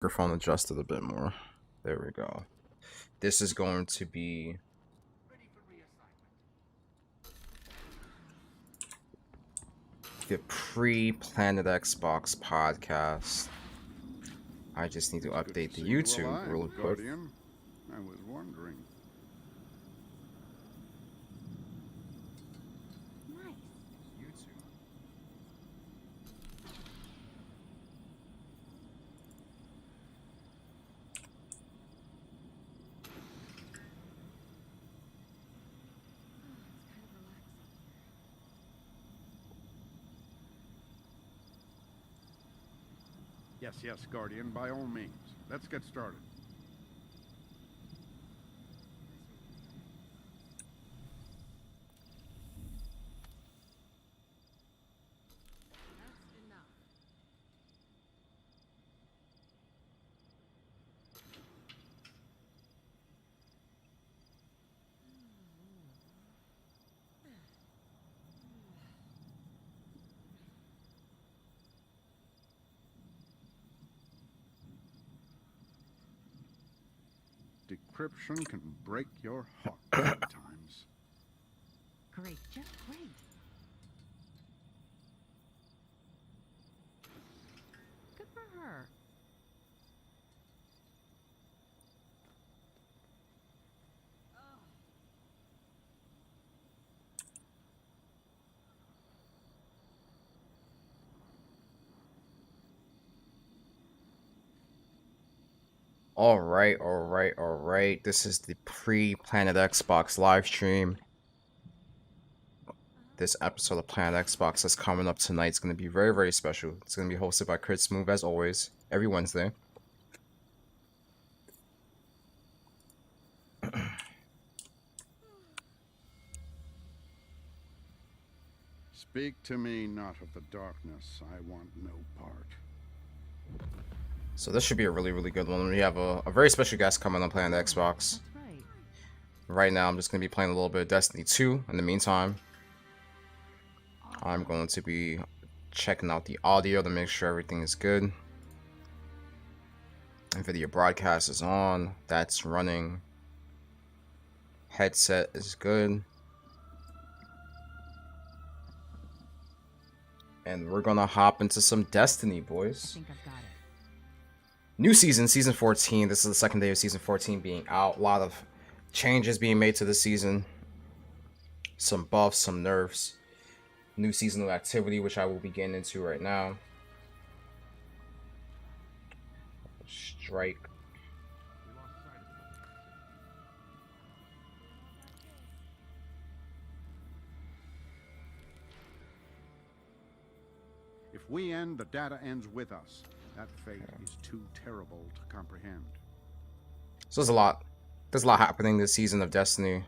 Microphone adjusted a bit more. There we go. This is going to be the pre-Planet Xbox podcast. I just need to update the YouTube real quick. Guardian. I was wondering. Nice. YouTube. Yes, Guardian, by all means. Let's get started. That's enough. Decryption can break your heart sometimes. Great, just great. Good for her. Alright. This is the pre-Planet Xbox live stream. This episode of Planet Xbox that's coming up tonight is going to be very, very special. It's going to be hosted by Crit Smooth as always, every Wednesday. Speak to me not of the darkness. I want no part. So this should be a really, really good one. We have a very special guest coming on Planet Xbox. That's right. Right now, I'm just going to be playing a little bit of Destiny 2. In the meantime, I'm going to be checking out the audio to make sure everything is good. NVIDIA broadcast is on. That's running. Headset is good. And we're going to hop into some Destiny, I boys. think I've got it. New season, season 14. This is the second day of season 14 being out. A lot of changes being made to the season. Some buffs, some nerfs. New seasonal activity, which I will be getting into right now. Strike. If we end, the data ends with us. That fate is too terrible to comprehend. So there's a lot. There's a lot happening this season of Destiny.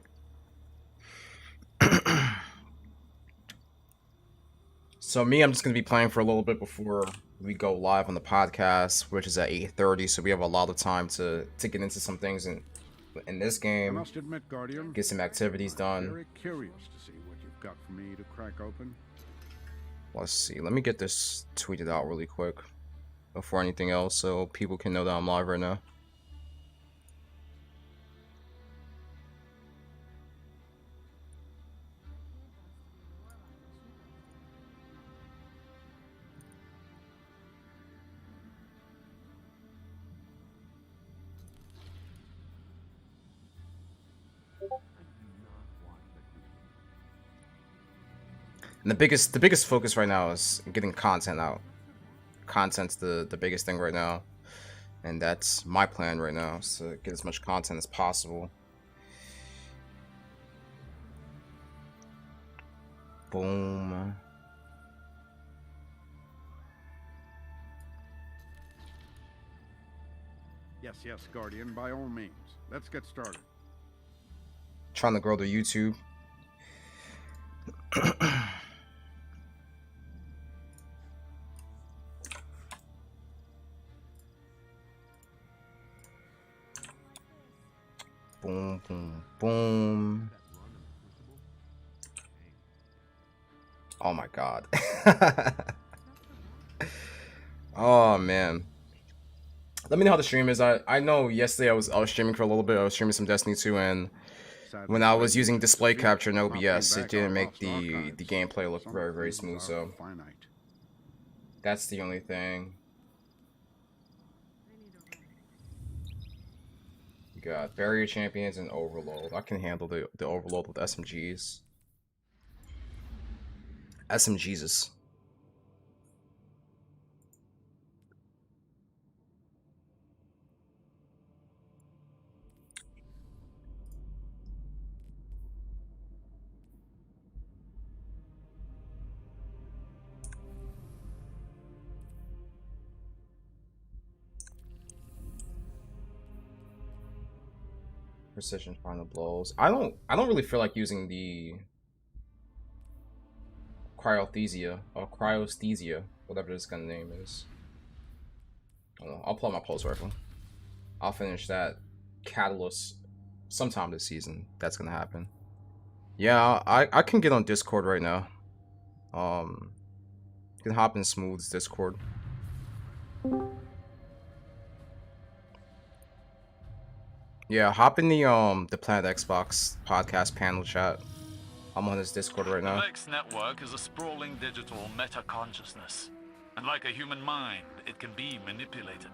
So me, I'm just gonna be playing for a little bit before we go live on the podcast, which is at 8:30. So we have a lot of time to get into some things in this I game, must admit, Guardian, get some activities I'm done. very curious to see what you've got for me to crack open. Let's see. Let me get this tweeted out really quick before anything else, so people can know that I'm live right now. And the biggest focus right now is getting content out. Content's the biggest thing right now, and that's my plan right now, is to get as much content as possible. Boom. Yes, Guardian, by all means. Let's get started. Trying to grow the YouTube. Boom. Oh my god. Oh man. Let me know how the stream is. I know yesterday I was streaming for a little bit. I was streaming some Destiny 2, and when I was using display capture in OBS, it didn't make the gameplay look very, very smooth. So that's the only thing. We got barrier champions and overload. I can handle the overload with SMGs. SMGs. Precision final blows. I don't really feel like using the cryothesia or cryosthesia, whatever this gun name is. I don't know. I'll pull out my pulse rifle. I'll finish that catalyst sometime this season. That's gonna happen. Yeah, I can get on Discord right now. You can hop in Smooth's Discord. Yeah, hop in the Planet Xbox podcast panel chat. I'm on his Discord right now. The Vex network is a sprawling digital meta-consciousness. And like a human mind, it can be manipulated.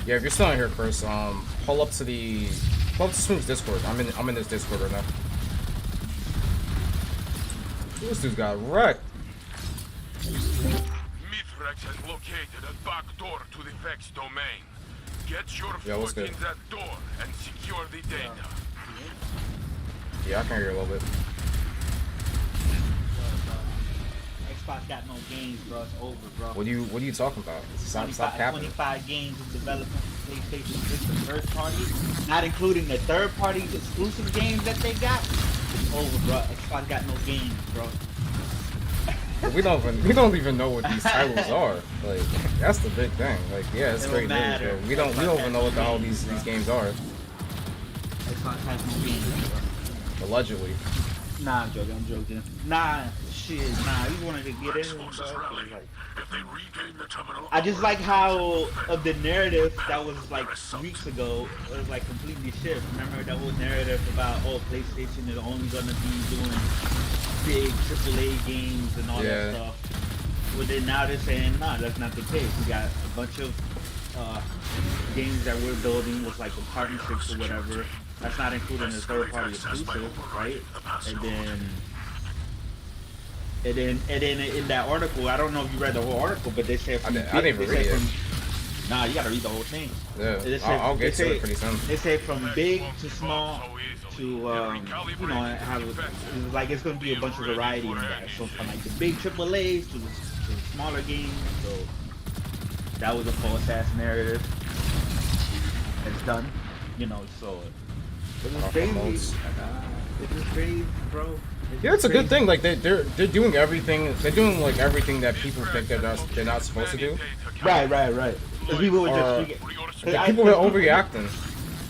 Yeah, if you're still in here, Chris, pull up to Smooth's Discord. I'm in this Discord right now. This dude's got wrecked. Mithrax has located a back door to the Vex domain. Get your foot in that door and secure the data. Yeah, I can hear you a little bit. Xbox got no games, bro. It's over, bro. What are you talking about? Stop capping. 25 games of development for PlayStation 6, the first party, not including the third party exclusive games that they got. It's over, bro. Xbox got no games, bro. We don't even know what these titles are. Like, that's the big thing. Like, yeah, it's great news, but we don't even know what the hell these games are. Xbox has no games, bro. Allegedly. Nah, I'm joking. Nah, shit, you wanted to get in, bro. I just like how of the narrative that was like weeks ago was like completely shift. Remember that whole narrative about PlayStation is only gonna be doing big AAA games and all that stuff. Well, then now they're saying nah, that's not the case. We got a bunch of games that we're building with like partnerships or whatever. That's not including the third-party exclusive, right? And then in that article, I don't know if you read the whole article, but they said I didn't even read it. Nah, you gotta read the whole thing. Yeah, I'll get to it pretty soon. They say from big to small to you know, have like it's gonna be a bunch of variety in that. So from like the big AAAs to the smaller games. So that was a false ass narrative. It's done, you know. So. It was crazy. It was crazy, bro. Yeah, it's a good thing. Like they're doing everything. They're doing like everything that people think they're not supposed to do. Right. Because people were just people were overreacting.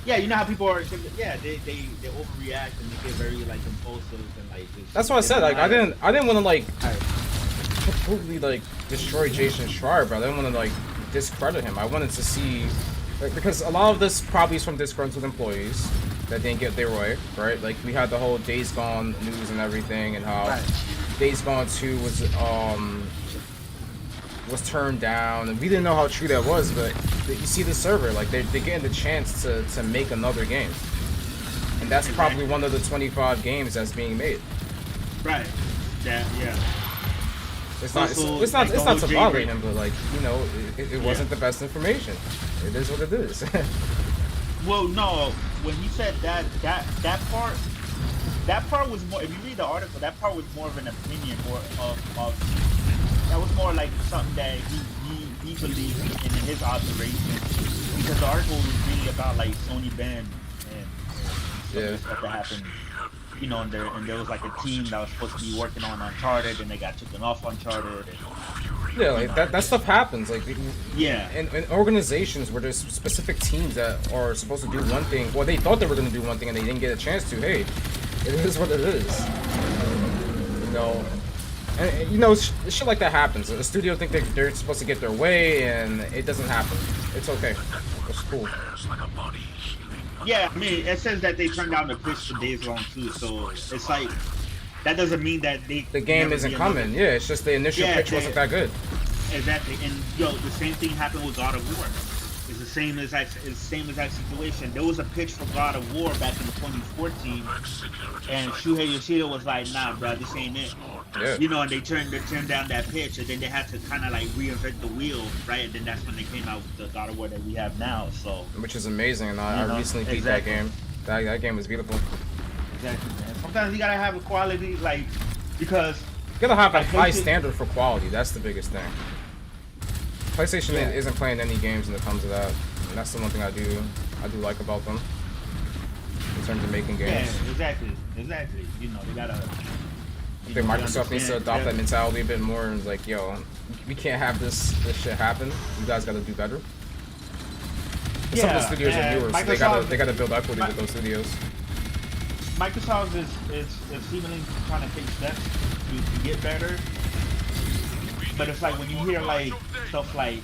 Yeah, you know how people are. Yeah, they overreact and they get very like impulsive and like. That's what I said. Like I didn't want to like completely like destroy Jason Schreier, but I didn't want to like discredit him. I wanted to see, like, because a lot of this probably is from disgruntled employees that didn't get their way, right? Like we had the whole Days Gone news and everything, and how Days Gone 2 was turned down, and we didn't know how true that was. But you see the server, like they're getting the chance to make another game, and that's probably one of the 25 games that's being made. Right. Yeah. It's not to bother him, but like, you know, it wasn't the best information. It is what it is. Well, no, when he said that part was more. If you read the article, that part was more of an opinion, more of that was more like something that he believed in his observation, because the article was really about like Sony Ben and some of the stuff that happened you know, and there was like a team that was supposed to be working on Uncharted, and they got taken off Uncharted. And, Yeah, like that stuff happens. Like, yeah, in organizations where there's specific teams that are supposed to do one thing, well, they thought they were going to do one thing and they didn't get a chance to. Hey, it is what it is. You know, and you know, shit like that happens. A studio think they're supposed to get their way, and it doesn't happen. It's okay. It's cool. yeah. I mean, it says that they turned down the pitch for Days Gone too, so it's like that doesn't mean that the game isn't coming. Yeah, it's just the initial pitch wasn't that good. Exactly, and yo, the same thing happened with God of War. It's the same as that situation. There was a pitch for God of War back in 2014, and Shuhei Yoshida was like, "Nah, bro, this ain't it." Yeah. You know, and they turned down that pitch, and then they had to kind of like reinvent the wheel, right? And then that's when they came out with the God of War that we have now. So, which is amazing, and I recently beat exactly. that game. That game was beautiful. Exactly, man. Sometimes you gotta have a quality, like, because You gotta have a high standard for quality. That's the biggest thing. PlayStation isn't playing any games when it comes to that, and that's the one thing I do like about them in terms of making games. Yeah, exactly. You know, they gotta. I think Microsoft needs to adopt that mentality a bit more, and like, yo, we can't have this shit happen. You guys gotta do better. Some of the studios are newer, so they gotta build equity with those studios. Microsoft is seemingly trying to take steps to get better, but it's like when you hear like stuff like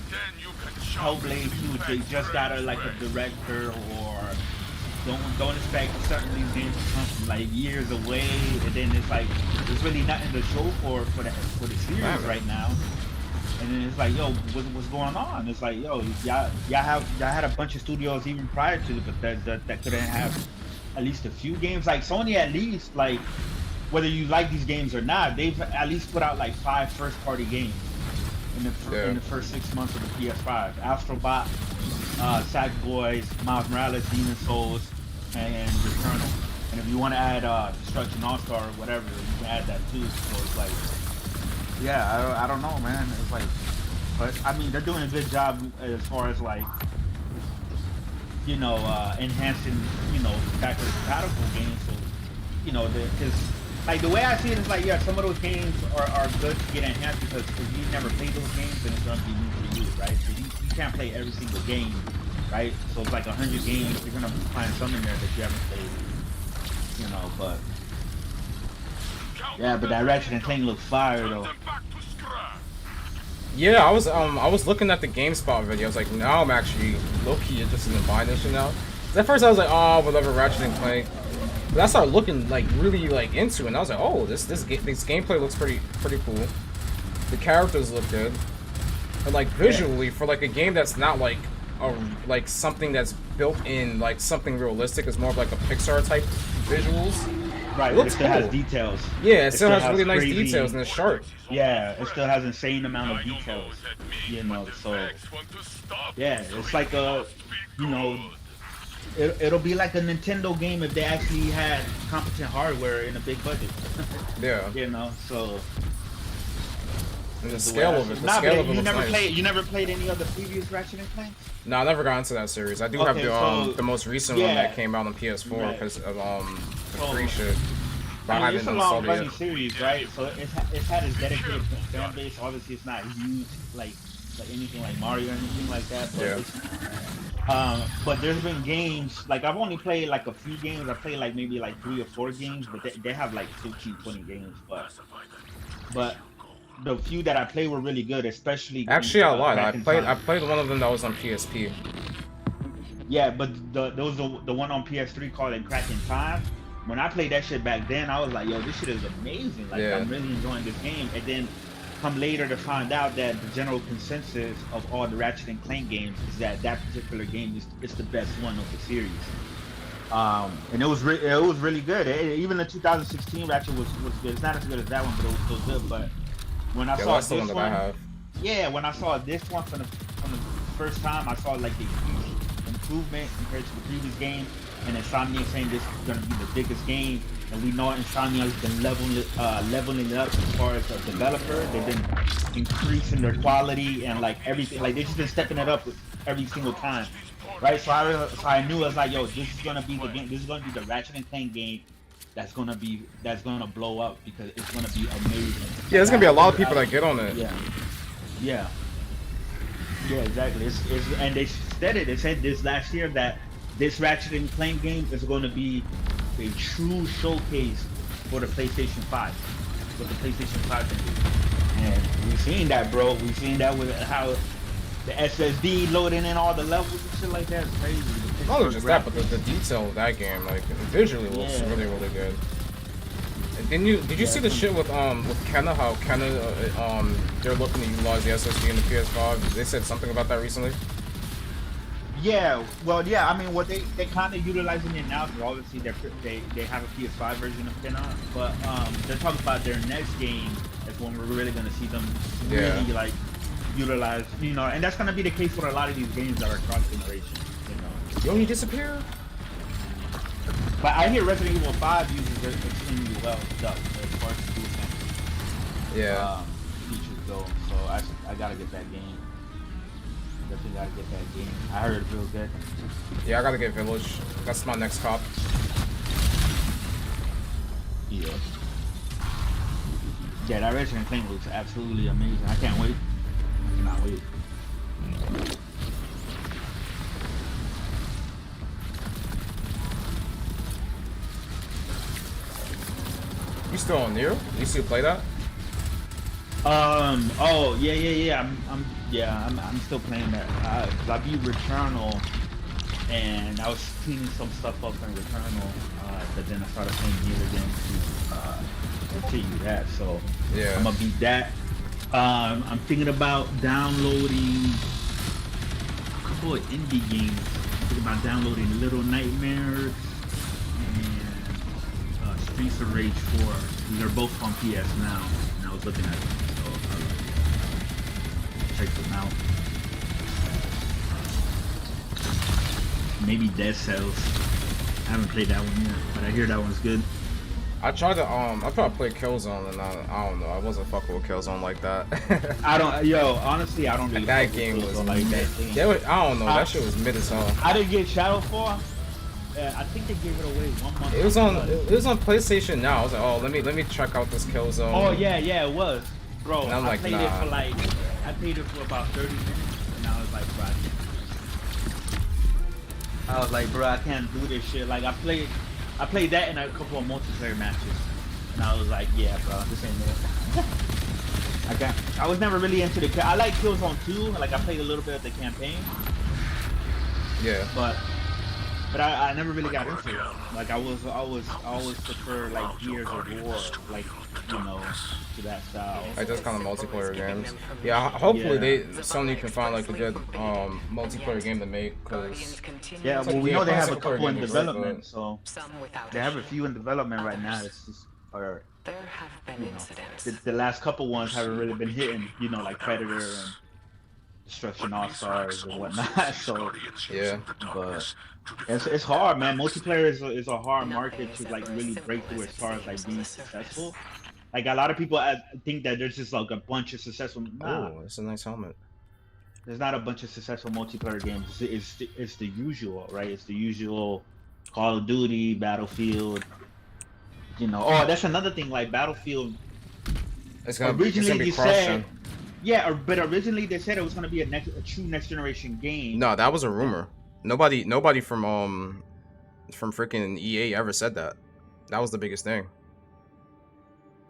Hellblade 2, they just got a director, or don't expect certain of these games to come from like years away, and then it's like there's really nothing to show for the series right now. And then it's like, yo, what's going on? It's like, yo, y'all had a bunch of studios even prior to that couldn't have at least a few games. Like Sony, at least, like, whether you like these games or not, they've at least put out like 5 first-party games in the first 6 months of the PS5. Astrobot, Sackboy, Miles Morales, Demon Souls, and Returnal. And if you want to add Destruction All-Star or whatever, you can add that too. So it's like, yeah, I don't know, man. It's like, but I mean, they're doing a good job as far as like, you know, enhancing, you know, backwards compatible games. So, you know, because like the way I see it is like, yeah, some of those games are good to get enhanced because if you never played those games, then it's gonna be new for you, right? So you can't play every single game, right? So it's like 100 games, you're gonna find some in there that you haven't played, you know. But yeah, but that Ratchet and Clank looks fire though. Yeah, I was looking at the GameSpot video. I was like, now I'm actually low-key interested in buying this shit now. At first I was like, oh, whatever, Ratchet and Clank. But I started looking like really like into it, and I was like, oh, this gameplay looks pretty cool. The characters look good, and like visually for like a game that's not like like something that's built in like something realistic. It's more of like a Pixar type visuals. Right, it looks still cool. Has details. Yeah, it still has really crazy, nice details and it's sharp. Yeah, it still has insane amount of details. You know, so yeah, it's like a, you know, it'll be like a Nintendo game if they actually had competent hardware in a big budget. Yeah. You know, so. And the scale of it. The scale of it looks nice. You never played any of the previous Ratchet and Clank? No, I never got into that series. I do have the most recent one that came out on PS4 because of the free shit. But I it's a haven't long running yet. series, right? So it's had its dedicated fan base. Obviously, it's not huge like anything like Mario or anything like that. But but there's been games like I've only played like a few games. I played like maybe like 3 or 4 games, but they have like 15, 20 games. But the few that I played were really good, especially. Actually, I lied. I played one of them that was on PSP. Yeah, but there was the one on PS3 called Crack in Time. When I played that shit back then, I was like, yo, this shit is amazing. Like, I'm really enjoying this game. And then come later to find out that the general consensus of all the Ratchet and Clank games is that particular game is the best one of the series. And it was really good. Even the 2016 Ratchet was good. It's not as good as that one, but it was still good. But when I saw this one, when I saw this one from the first time, I saw like the huge improvement compared to the previous game. And Insomniac saying this is going to be the biggest game, and we know Insomniac's been leveling it up as far as a developer. They've been increasing their quality and like everything. Like they've just been stepping it up every single time, right? So I knew I was like, yo, this is going to be the game. This is going to be the Ratchet and Clank game that's gonna blow up because it's gonna be amazing. Yeah, there's gonna be a lot of people that get on it. Yeah, exactly. And they said it. They said this last year that this Ratchet and Clank game is going to be a true showcase for the PlayStation 5. What the PlayStation 5 can do. And we've seen that, bro. We've seen that with how the SSD loading in all the levels and shit like that. It's crazy. Not only just that, but the detail of that game, like visually looks really, really good. And did you see the shit with Kena? How Kena they're looking to utilize the SSD in the PS5. They said something about that recently. Yeah, well, yeah. I mean, what they kind of utilizing it now because obviously they have a PS5 version of Kena, but they're talking about their next game. That's when we're really gonna see them really like utilize, and that's gonna be the case for a lot of these games that are cross generation. Yo, he disappeared. But I hear Resident Evil 5 uses it extremely well stuff as far as features go. So I gotta get that game. Definitely gotta get that game. I heard it feels good. Yeah, I gotta get Village. That's my next cop. Yeah. Yeah, that Resident Evil looks absolutely amazing. I can't wait. I cannot wait. You still on Nero? You still play that? Oh yeah. I'm still playing that. I beat Returnal, and I was cleaning some stuff up in Returnal, but then I started playing Nero again to continue that. So yeah, I'm gonna beat that. I'm thinking about downloading a couple of indie games. I'm thinking about downloading Little Nightmares and Streets of Rage 4. They're both on PS now, and I was looking at them, so I'll check them out. Maybe Dead Cells. I haven't played that one yet, but I hear that one's good. I tried to play Killzone, and I don't know. I wasn't fucking with Killzone like that. Honestly, I don't really. That game was like that. I don't know. That shit was mid as hell. I didn't get Shadowfall. I think they gave it away 1 month. It was on PlayStation Now. I was like, oh, let me check out this Killzone. Oh yeah, it was, bro. And I'm like, I played it for about 30 minutes, and I was like, bro, I can't do this shit. Like I played that in a couple of multiplayer matches, and I was like, yeah, bro, this ain't it. I was never really into the. I like Killzone 2. Like I played a little bit of the campaign. Yeah. But I never really got into it. Like I always prefer like Gears of War, like to that style. Like those kind of multiplayer games. Yeah, hopefully Sony can find like a good multiplayer game to make. Cause well, we know they have a couple in development, so they have a few in development right now. It's just there have been incidents. The last couple ones haven't really been hitting, like Predator and Destruction All Stars and whatnot. So yeah, but it's hard, man. Multiplayer is a hard market to like really break through as far as like being successful. Like a lot of people think that there's just like a bunch of successful. Nah, oh, it's a nice helmet. There's not a bunch of successful multiplayer games. It's the usual, right? It's the usual Call of Duty, Battlefield. Oh, that's another thing. Like Battlefield. It's gonna be cross-gen. Yeah, but originally they said it was gonna be a true next generation game. No, that was a rumor. Nobody from freaking EA ever said that. That was the biggest thing.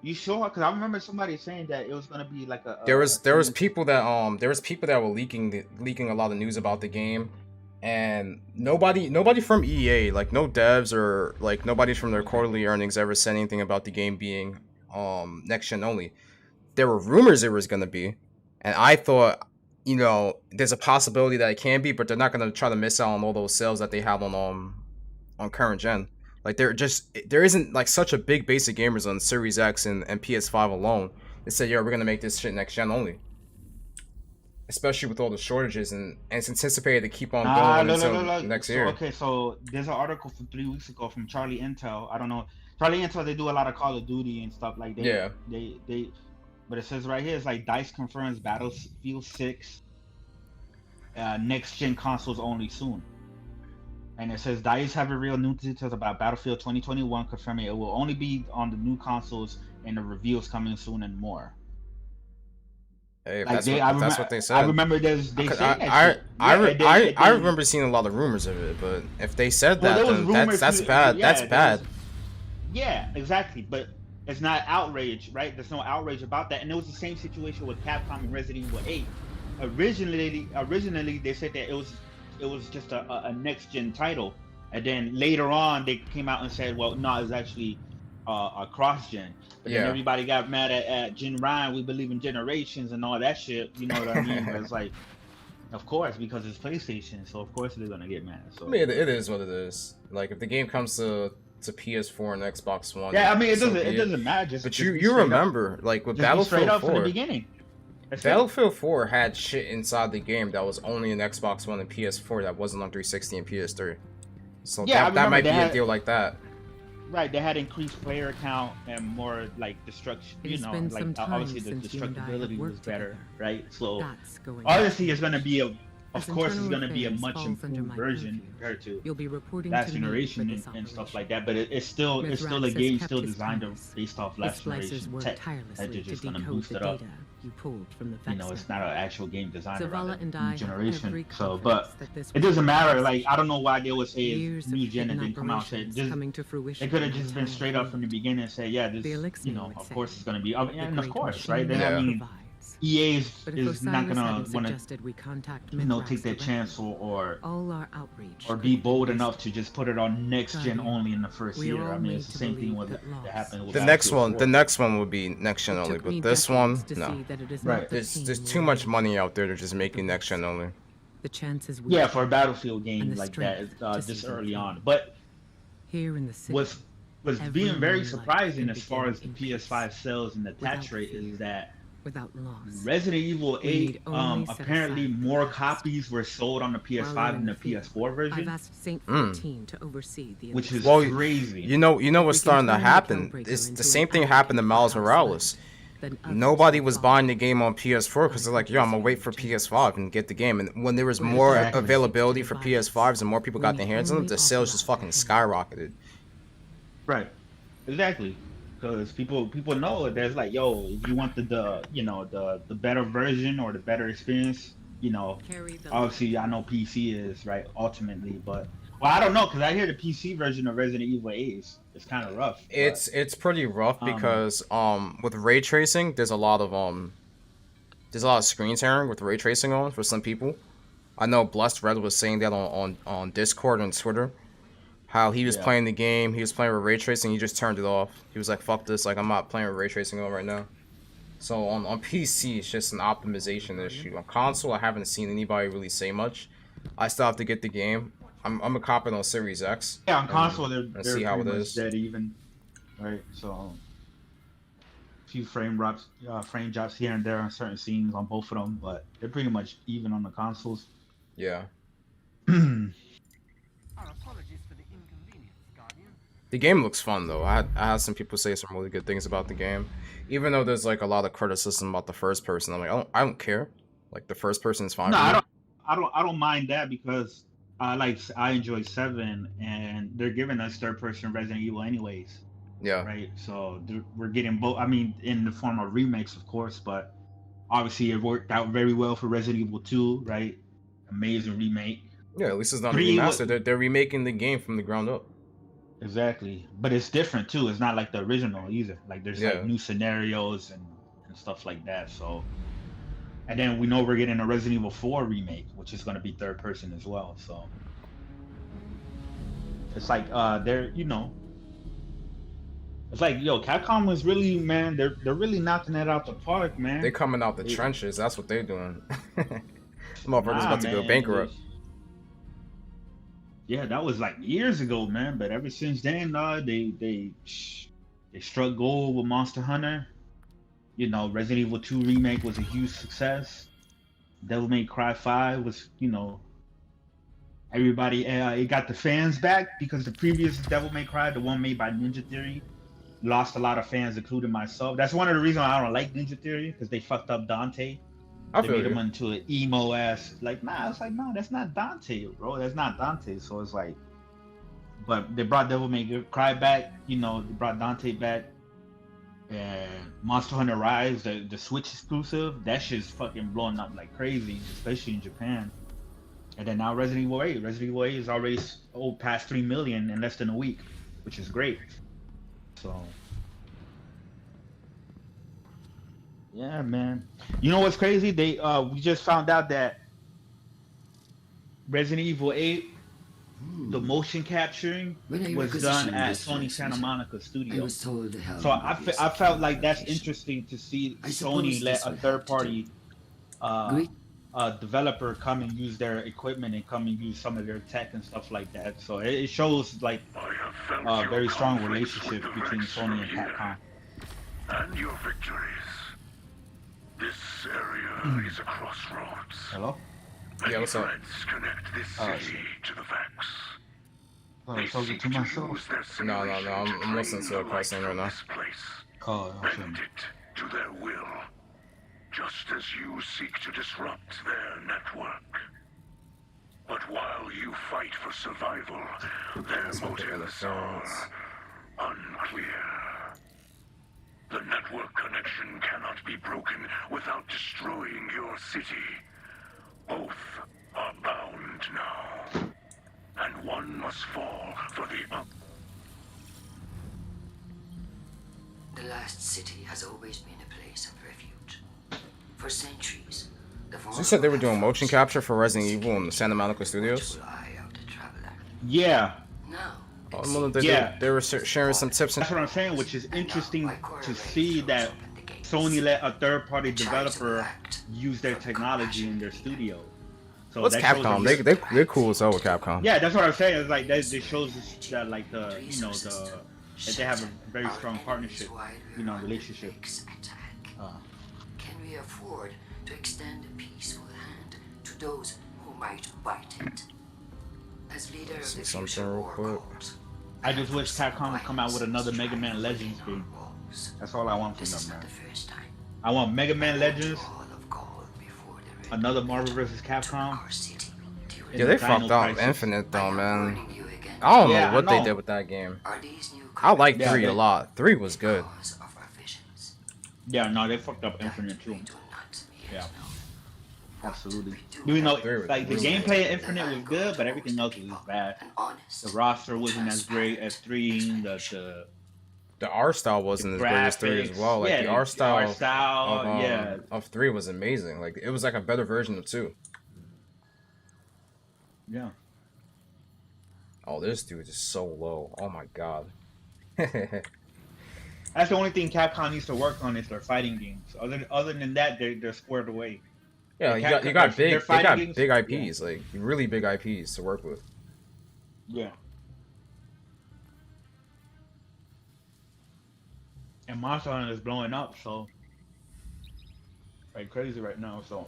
You sure? Because I remember somebody saying that it was gonna be like a. There was people that were leaking a lot of news about the game, and nobody from EA, like no devs or like nobody from their quarterly earnings ever said anything about the game being next gen only. There were rumors it was gonna be, and I thought, there's a possibility that it can be, but they're not gonna try to miss out on all those sales that they have on current gen. Like there isn't like such a big base of gamers on Series X and PS5 alone. They said, we're gonna make this shit next gen only. Especially with all the shortages, and it's anticipated to keep on going until next year. Okay, so there's an article from 3 weeks ago from Charlie Intel. I don't know. Charlie Intel, they do a lot of Call of Duty and stuff like that. They but it says right here, it's like DICE confirms Battlefield 6 next gen consoles only soon. And it says DICE have revealed new details about Battlefield 2021, confirming it will only be on the new consoles and the reveals coming soon and more. Hey, if Like that's what they said. I remember they said that shit. I remember seeing a lot of rumors of it, but if they said that, then that's bad. That's bad. Yeah, exactly. But it's not outrage, right? There's no outrage about that. And it was the same situation with Capcom and Resident Evil 8. Originally they said that it was just a next gen title, and then later on they came out and said, well, no, it's actually a cross gen. But then everybody got mad at Gen Ryan. We believe in generations and all that shit. You know what I mean? But it's like, of course, because it's PlayStation, so of course they're gonna get mad. So I mean, it is what it is. Like if the game comes to PS4 and Xbox One. Yeah, I mean, it doesn't matter. But you remember, like with Battlefield 4, from the beginning. Battlefield 4 had shit inside the game that was only in Xbox One and PS4 that wasn't on 360 and PS3. So that might be a deal like that. Right, they had increased player count and more like destruction. You know, like obviously the destructibility was better, right? So obviously it's gonna be of course it's gonna be a much improved version compared to last generation and stuff like that. But it's still a game still designed based off last generation tech that they're just gonna boost it up. You know, it's not an actual game designed around the new generation. So, but it doesn't matter. Like, I don't know why they would say it's new gen and then come out and say it could have just been straight up from the beginning and say, yeah, this, you know, of course it's gonna be, and of course, right? Then I mean, EA is not gonna want to, you know, take that chance or be bold enough to just put it on next gen only in the first year. I mean, it's the same thing that happened with the next one will be next gen only, but this one, no. Right. There's too much money out there to just make it next gen only. The chances for a Battlefield game like that this early on, but here in the city, was being very surprising as far as the PS5 sales and the attach rate is that. Without loss. Resident Evil 8, apparently more copies were sold on the PS5 than the PS4 version. I've asked Saint 14 to oversee the which is crazy. You know what's starting to happen? It's the same thing happened to Miles Morales. Nobody was buying the game on PS4 because they're like, yo, I'm gonna wait for PS5 and get the game. And when there was more availability for PS5s and more people got their hands on them, the sales just fucking skyrocketed. Right. Exactly. Because people know there's like, yo, if you want the better version or the better experience, you know, obviously I know PC is right ultimately, but I don't know because I hear the PC version of Resident Evil 8 is kind of rough. It's pretty rough because with ray tracing there's a lot of screen tearing with ray tracing on for some people. I know Blessed Red was saying that on Discord and Twitter. How he was playing the game, he was playing with ray tracing, he just turned it off. He was like, fuck this, like I'm not playing with ray tracing on right now. So on PC, it's just an optimization issue. On console, I haven't seen anybody really say much. I still have to get the game. I'm a copy on Series X. Yeah, on console, they're see how it is. Dead even, right? So a few frame drops here and there on certain scenes on both of them, but they're pretty much even on the consoles. Yeah. The game looks fun though. I had some people say some really good things about the game, even though there's like a lot of criticism about the first person. I'm like, I don't care. Like the first person is fine. No, I don't mind that because I enjoy 7 and they're giving us third person Resident Evil anyways. Yeah. Right. So we're getting both. I mean, in the form of remakes, of course, but obviously it worked out very well for Resident Evil 2. Right. Amazing remake. Yeah, at least it's not a remaster. They're remaking the game from the ground up. Exactly, but it's different too. It's not like the original either. Like there's like new scenarios and stuff like that. So, and then we know we're getting a Resident Evil 4 remake, which is going to be third person as well. So it's like they're it's like yo, Capcom was really they're really knocking that out the park, man. They're coming out the trenches. That's what they're doing. Motherfuckers about to go bankrupt. Yeah, that was like years ago, man. But ever since then, they struck gold with Monster Hunter. You know, Resident Evil 2 remake was a huge success. Devil May Cry 5 was, everybody it got the fans back because the previous Devil May Cry, the one made by Ninja Theory, lost a lot of fans, including myself. That's one of the reasons I don't like Ninja Theory because they fucked up Dante. They made him into an emo ass. Like, nah, it's like, nah, that's not Dante, bro. That's not Dante. So it's like, but they brought Devil May Cry back. You know, they brought Dante back. And Monster Hunter Rise, the Switch exclusive, that shit's fucking blowing up like crazy, especially in Japan. And then now Resident Evil 8. Resident Evil 8 is already past 3 million in less than a week, which is great. So, yeah, man. You know what's crazy? We just found out that Resident Evil 8, the motion capturing was done at Sony Santa Monica Studios. So I felt like that's interesting to see Sony let a third party developer come and use their equipment and come and use some of their tech and stuff like that. So it shows like a very strong relationship between Sony and Capcom. And your victories. This area is a crossroads. Hello? Yeah, what's up? Connect this city to the Vex. I'm talking to myself. No, I'm listening to a cutscene right now. Bend it to their will, just as you seek to disrupt their network. But while you fight for survival, their motives are unclear. The network connection cannot be broken without destroying your city. Both are bound now, and one must fall for the other. The last city has always been a place of refuge. For centuries, the So you said they were doing motion capture for Resident Evil in the Santa Monica Studios? Yeah. They were sharing some tips. That's what I'm saying, which is interesting to see that Sony let a third-party developer use their technology in their studio. So what's Capcom? They're cool as hell with Capcom. Yeah, that's what I'm saying. It's like that shows that like that they have a very strong partnership, relationship. Can we afford to extend a peaceful hand to those who might bite it? As leader of the future war corps, I just wish Capcom would come out with another Mega Man Legends game. That's all I want from them, man. I want Mega Man Legends, another Marvel vs. Capcom. Yeah, they fucked up Infinite though, man. I don't know what they did with that game. I like 3 a lot. 3 was good. Yeah, no, they fucked up Infinite too. Yeah. Absolutely. You know, like the gameplay of Infinite was good, but everything else was bad. The roster wasn't as great as 3. The art style wasn't as great as 3 as well. Like the art style of 3 was amazing. Like it was like a better version of 2. Yeah. Oh, this dude is so low. Oh my god. That's the only thing Capcom needs to work on is their fighting games. Other than that, they're squared away. Yeah, you got big IPs, like really big IPs to work with. Yeah. And Monster Hunter is blowing up, so like crazy right now. So.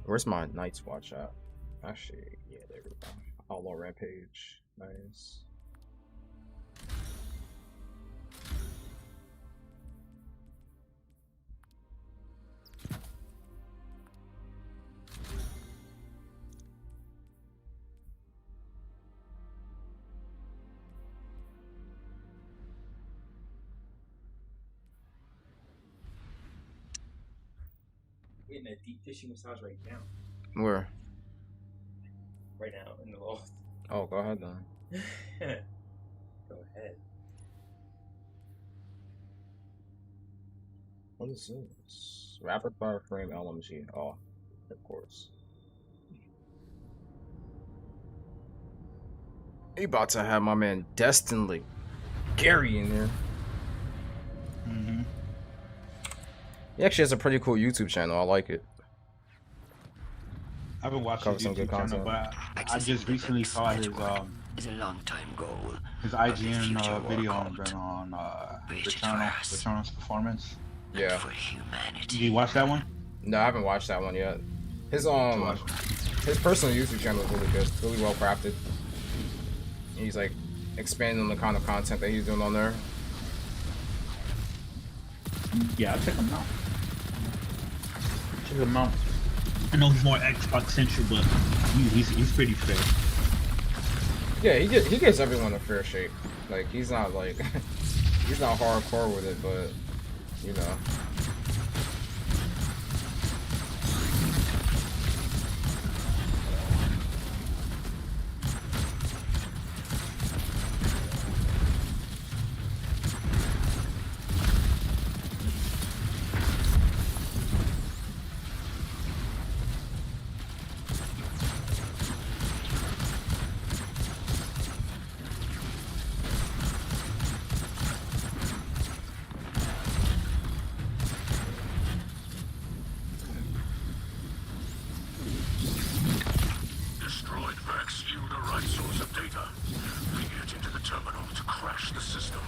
Where's my Night's Watch at? Actually, yeah, there we go. Outlaw Rampage. Nice. Getting a deep tissue massage right now. Where? Right now in the loft. Oh, go ahead then. Go ahead. What is this? Rapid fire frame LMG. Oh, of course. He about to have my man Destined Gary in there. Mm-hmm. He actually has a pretty cool YouTube channel. I like it. I haven't watched Cover his some good YouTube channel, content. but I just recently saw his is a long-time goal. IGN video on Returnal's performance. Yeah. For humanity. Did you watch that one? No, I haven't watched that one yet. His personal YouTube channel is really good. It's really well crafted. He's like expanding on the kind of content that he's doing on there. Yeah, I'll check him out. Check him out. I know he's more Xbox centric, but he's pretty fair. Yeah, he gives everyone a fair shake. Like he's not like he's not hardcore with it, but you know. Destroyed Vex yield a right source of data. Feed it into the terminal to crash the system.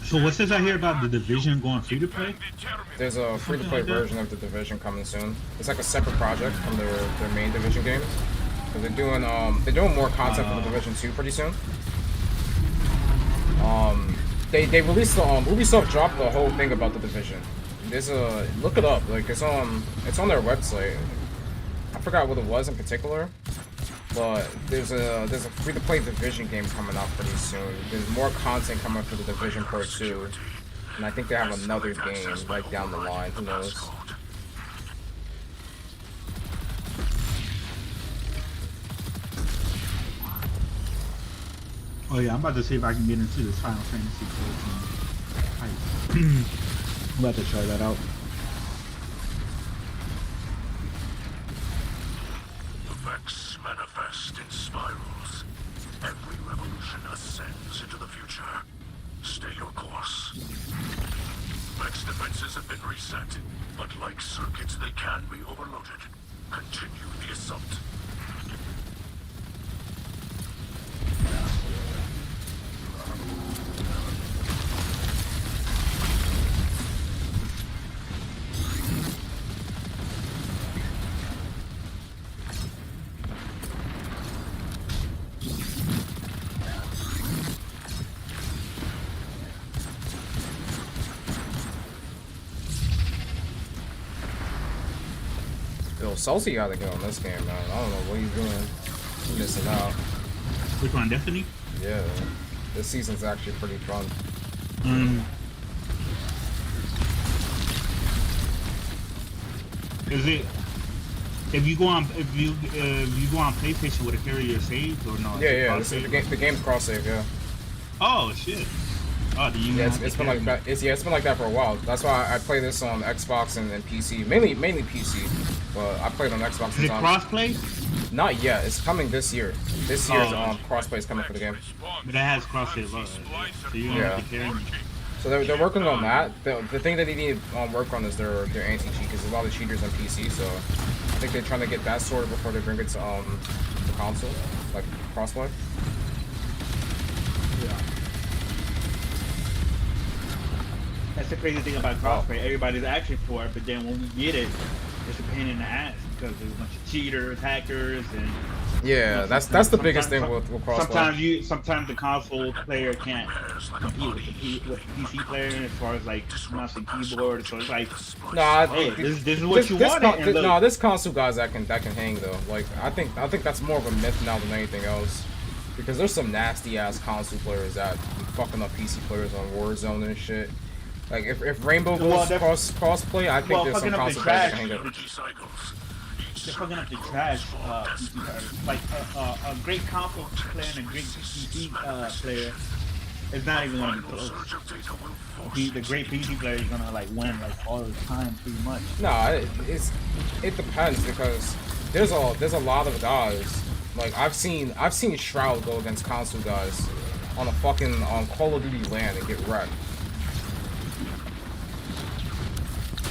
So what's this I hear about the Division going free to play? There's a free-to-play version of the Division coming soon. It's like a separate project from their main Division games. So they're doing more content for the Division 2 pretty soon. They released the Ubisoft dropped the whole thing about the Division. There's a look it up, like it's on their website. I forgot what it was in particular, but there's a free-to-play Division game coming out pretty soon. There's more content coming for the Division Part 2, and I think they have another game right down the line. Who knows? Oh yeah, I'm about to see if I can get into this Final Fantasy 14. I'm about to try that out. The Vex manifest in spirals. Every revolution ascends into the future. Stay your course. Vex defenses have been reset, but like circuits, they can be overloaded. Continue the assault. Yo, Celsi gotta get on this game, man. I don't know what he's doing. He's missing out. Which one, Destiny? Yeah, this season's actually pretty fun. Is it? If you go on PlayStation, would it carry your saves or not? Yeah. The game's cross save. Yeah. Oh shit. Oh, do you? Yeah, it's been like that. It's been like that for a while. That's why I play this on Xbox and PC, mainly PC. But I played on Xbox. Is it crossplay? Not yet. It's coming this year. This year's crossplay is coming for the game. But that has crossplay, so you don't have to carry. So they're working on that. The thing that they need to work on is their anti-cheat, because there's a lot of cheaters on PC. So I think they're trying to get that sorted before they bring it to the console, like crossplay. Yeah. That's the crazy thing about crossplay. Everybody's asking for it, but then when we get it, it's a pain in the ass because there's a bunch of cheaters, hackers, and Yeah, that's the biggest thing with crossplay. Sometimes the console player can't compete with the PC player as far as like mouse and keyboard. So it's like, Nah, hey, this is what you wanted. No, this console guys that can hang though. Like I think that's more of a myth now than anything else. Because there's some nasty ass console players that be fucking up PC players on Warzone and shit. Like if Rainbow goes crossplay, I think there's some console players that can hang up. They're fucking up the trash PC players. Like a great console player and a great PC player is not even gonna be close. The great PC player is gonna like win like all the time, pretty much. No, it depends because there's a lot of guys. Like I've seen Shroud go against console guys on Call of Duty LAN and get wrecked.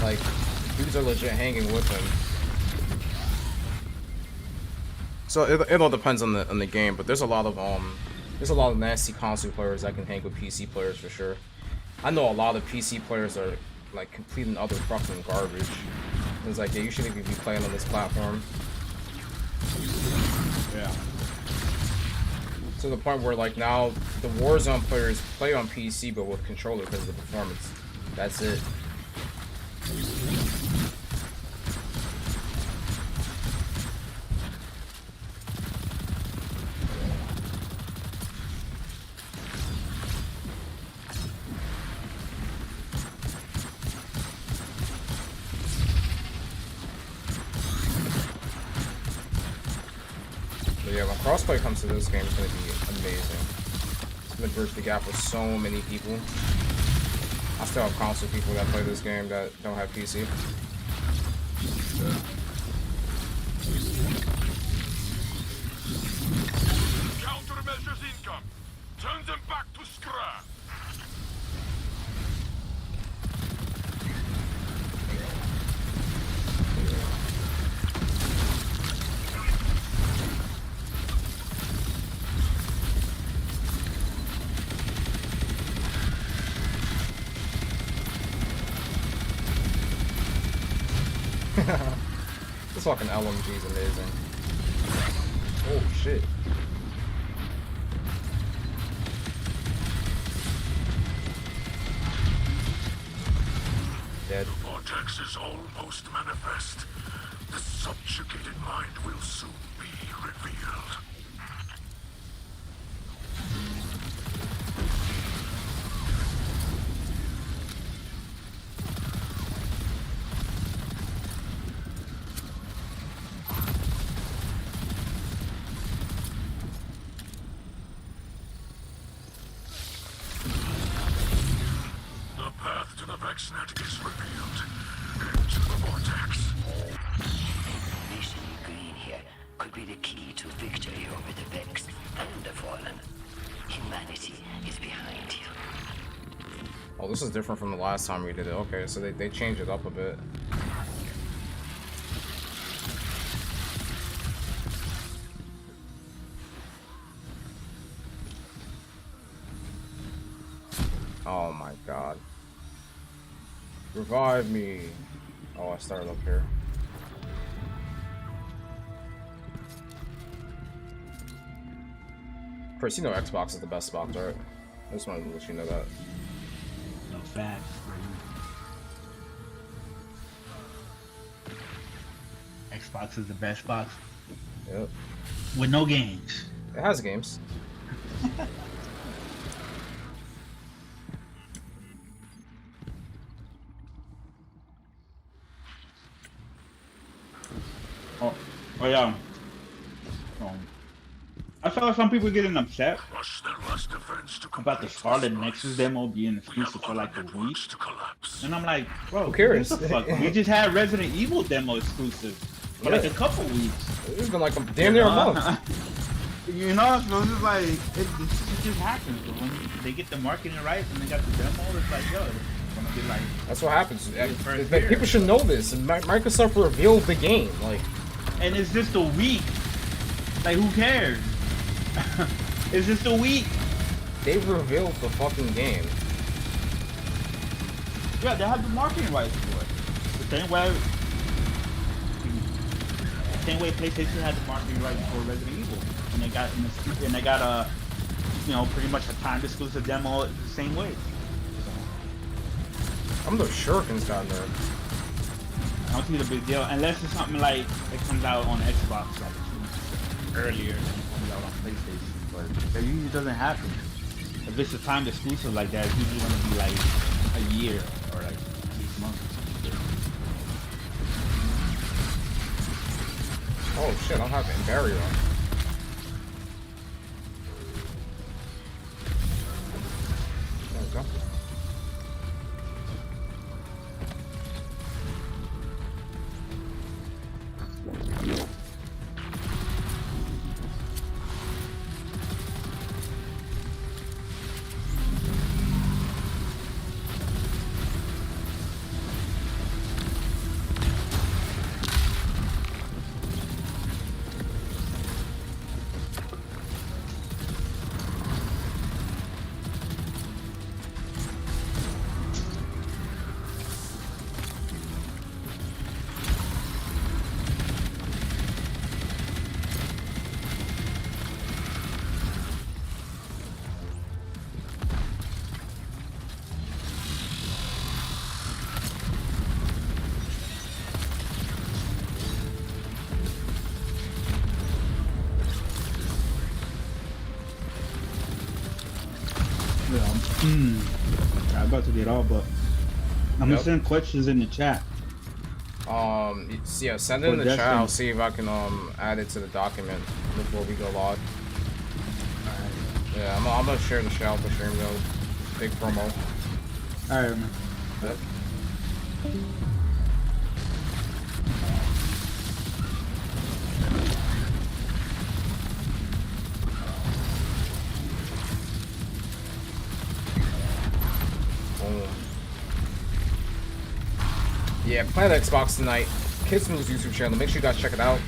Like dudes are legit hanging with him. So it all depends on the game, but there's a lot of nasty console players that can hang with PC players for sure. I know a lot of PC players are like complete and utter fucking garbage. It's like, yeah, you shouldn't even be playing on this platform. Yeah. To the point where like now the Warzone players play on PC but with controller because of the performance. That's it. But yeah, when crossplay comes to this game, it's gonna be amazing. It's gonna bridge the gap with so many people. I still have console people that play this game that don't have PC. Countermeasures income. Turn them back to scrap. This fucking LMG is amazing. Oh shit. Dead. The vortex is almost manifest. The subjugated mind will soon be revealed. The path to the Vexnet is revealed. Into the vortex. Mission Green here could be the key to victory over the Vex and the Fallen. Humanity is behind you. Oh, this is different from the last time we did it. Okay, so they changed it up a bit. Oh my god. Revive me. Oh, I started up here. Chris, you know Xbox is the best box, right? I just wanted to let you know that. No facts. Xbox is the best box Yep. with no games. It has games. Oh yeah. I saw some people getting upset Rush their last defense to about the Scarlet Nexus demo being exclusive for like a week. to collapse. And I'm like, bro, Who cares? what the fuck? We just had Resident Evil demo exclusive for like a couple weeks. It's been like a damn near a month. You know, so it's just like, it just happens. But when they get the marketing right and they got the demo, it's like, yo, it's gonna be like... That's what happens. first Like, year. people should know this. Microsoft revealed the game. Like, And it's just a week. Like, who cares? It's just a week. they revealed the fucking game. Yeah, they have the marketing rights for it. The same way same way PlayStation had the marketing rights for Resident Evil, and they got a you know, pretty much a timed exclusive demo the same way. I'm the Shurikens got nerfed. I don't think it's a big deal unless it's something like it comes out on Xbox like earlier than it comes out on PlayStation. But that usually doesn't happen. If it's a timed exclusive like that, it's usually gonna be like a year or like 8 months. Oh shit, I'm having barrier on. There we go. I'm about to get off, but I'm gonna send questions in the chat. Yeah, send it in the chat. I'll see if I can add it to the document before we go live. Alright. Yeah, I'm gonna share the shout for stream though. Big promo. Alright, man. Yep. Yeah, Planet Xbox tonight. Kids Moves YouTube channel. Make sure you guys check it out.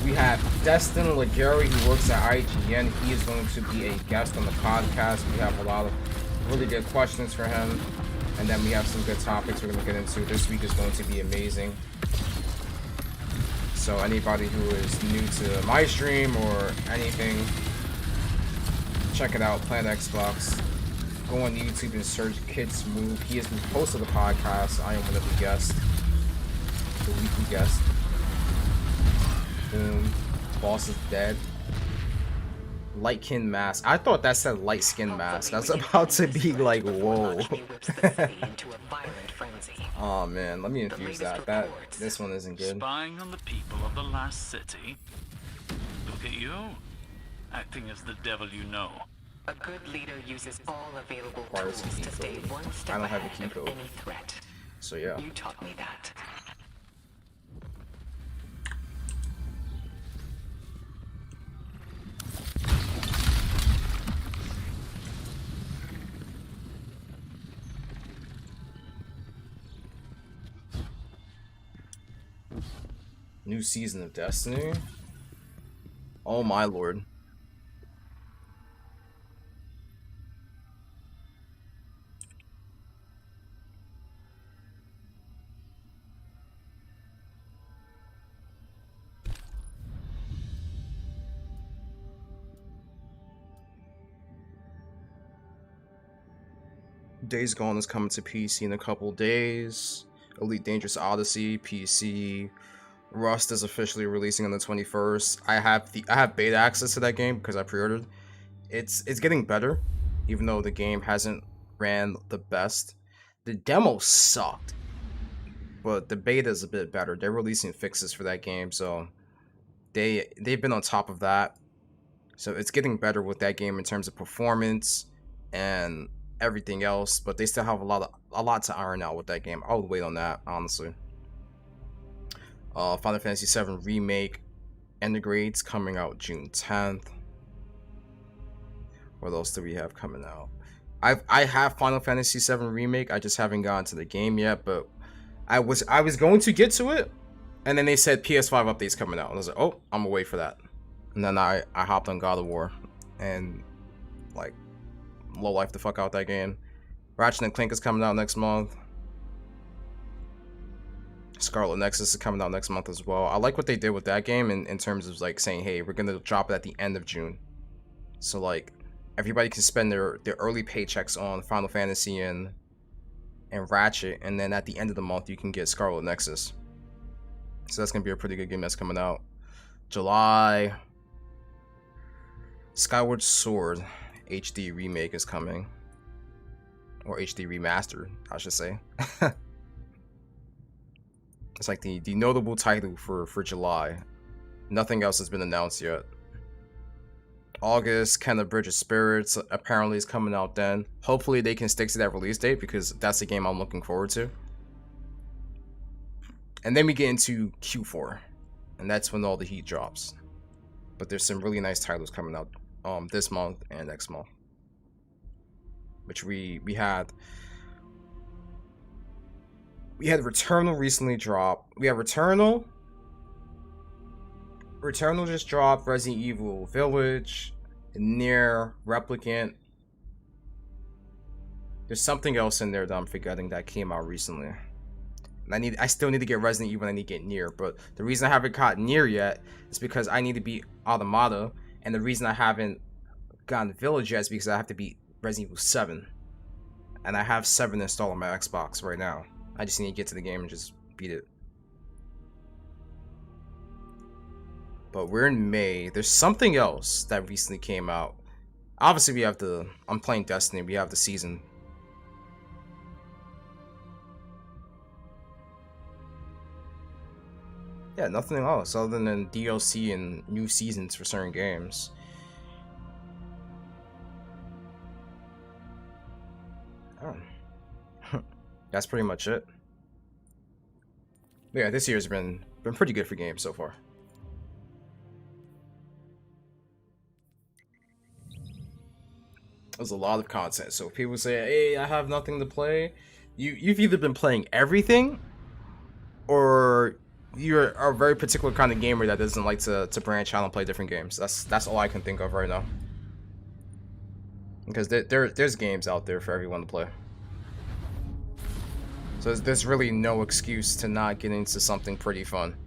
We have Destin Legary, who works at IGN. He is going to be a guest on the podcast. We have a lot of really good questions for him. And then we have some good topics we're going to get into. This week is going to be amazing. So anybody who is new to my stream or anything, check it out, Planet Xbox. Go on YouTube and search Kids Move. He is the host of the podcast. I am one of the guests. The weekly guest. Boom. Boss is dead. Light-kin mask. I thought that said light-skin mask. That's about to be like, whoa. Oh man, let me infuse that. This one isn't good. Spying on the people of the last city. Look at you, acting as the devil you know. A good leader uses all available Requires tools a key to stay code. one step I don't have a ahead key of code. any threat. So yeah. You taught me that. New season of Destiny. Oh my lord. Days Gone is coming to PC in a couple days. Elite Dangerous Odyssey, PC. Rust is officially releasing on the 21st. I have beta access to that game because I pre-ordered. It's getting better, even though the game hasn't ran the best. The demo sucked, but the beta is a bit better. They're releasing fixes for that game, so they've been on top of that. So it's getting better with that game in terms of performance and everything else, but they still have a lot to iron out with that game. I would wait on that, honestly. Final Fantasy VII Remake Integrates coming out June 10th. What else do we have coming out? I have Final Fantasy VII Remake. I just haven't gotten to the game yet, but I was going to get to it, and then they said PS5 updates coming out. And I was like, oh, I'm gonna wait for that. And then I hopped on God of War and like low life the fuck out that game. Ratchet and Clank is coming out next month. Scarlet Nexus is coming out next month as well. I like what they did with that game in terms of like saying, hey, we're gonna drop it at the end of June, so like everybody can spend their early paychecks on Final Fantasy and Ratchet, and then at the end of the month you can get Scarlet Nexus. So that's gonna be a pretty good game that's coming out. July, Skyward Sword HD remake is coming, or HD remastered, I should say. It's like the notable title for July. Nothing else has been announced yet. August, Kena Bridge of Spirits apparently is coming out then. Hopefully they can stick to that release date, because that's the game I'm looking forward to. And then we get into Q4, and that's when all the heat drops. But there's some really nice titles coming out this month and next month, which we had Returnal recently drop. We have Returnal just dropped, Resident Evil Village, Nier Replicant. There's something else in there that I'm forgetting that came out recently. And I still need to get Resident Evil and I need to get Nier, but the reason I haven't caught Nier yet is because I need to beat Automata, and the reason I haven't gotten Village yet is because I have to beat Resident Evil 7. And I have 7 installed on my Xbox right now. I just need to get to the game and just beat it. But we're in May. There's something else that recently came out. Obviously, we have I'm playing Destiny. We have the season. Yeah, nothing else other than DLC and new seasons for certain games. Oh. That's pretty much it. But yeah, this year's been pretty good for games so far. There's a lot of content, so if people say, hey, I have nothing to play, you've either been playing everything, or you're a very particular kind of gamer that doesn't like to branch out and play different games. That's all I can think of right now. Because there's games out there for everyone to play. So there's really no excuse to not get into something pretty fun.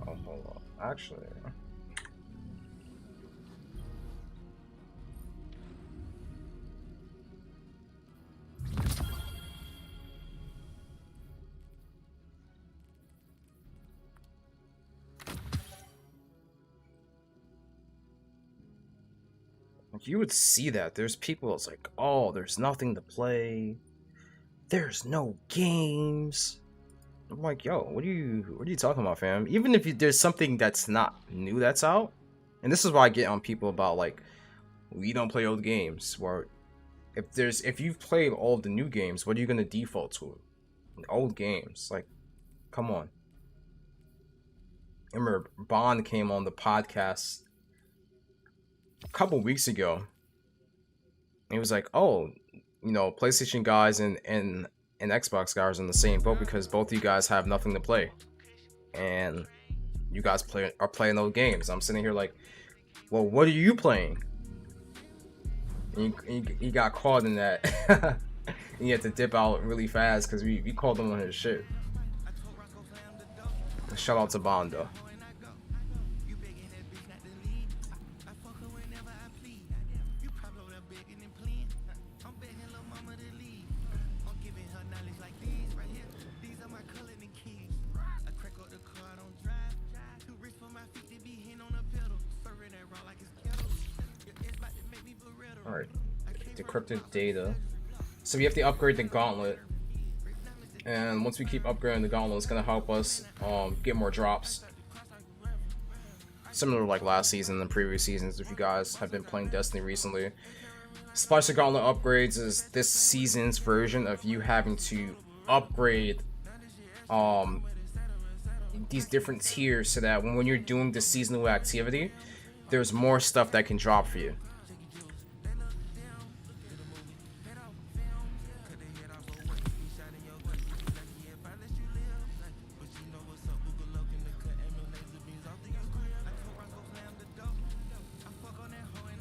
Oh, hold on. Actually... you would see that there's people that's like, oh, there's nothing to play, there's no games. I'm like, yo, what are you talking about, fam? Even if there's something that's not new that's out, and this is why I get on people about like, we don't play old games. Where if you've played all the new games, what are you gonna default to? Old games, like, come on. I remember Bond came on the podcast a couple weeks ago. He was like, oh, you know, PlayStation guys and Xbox guys are in the same boat because both of you guys have nothing to play, and you guys are playing those games. I'm sitting here like, well, what are you playing? And he got caught in that. And he had to dip out really fast because we called him on his shit. Shout out to Bond though. Alright, decrypted data. So we have to upgrade the gauntlet, and once we keep upgrading the gauntlet, it's gonna help us get more drops. Similar to like last season and previous seasons, if you guys have been playing Destiny recently. Splicer Gauntlet upgrades is this season's version of you having to upgrade these different tiers so that when you're doing the seasonal activity, there's more stuff that can drop for you.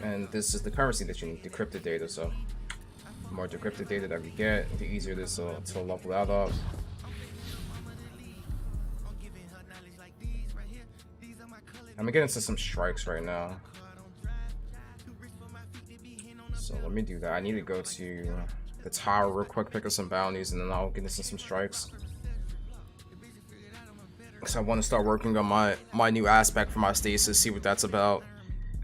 And this is the currency that you need, decrypted data. So the more decrypted data that we get, the easier it is to level that up. I'm gonna get into some strikes right now. So let me do that. I need to go to the tower real quick, pick up some bounties, and then I'll get into some strikes. Because I want to start working on my new aspect for my stasis, see what that's about,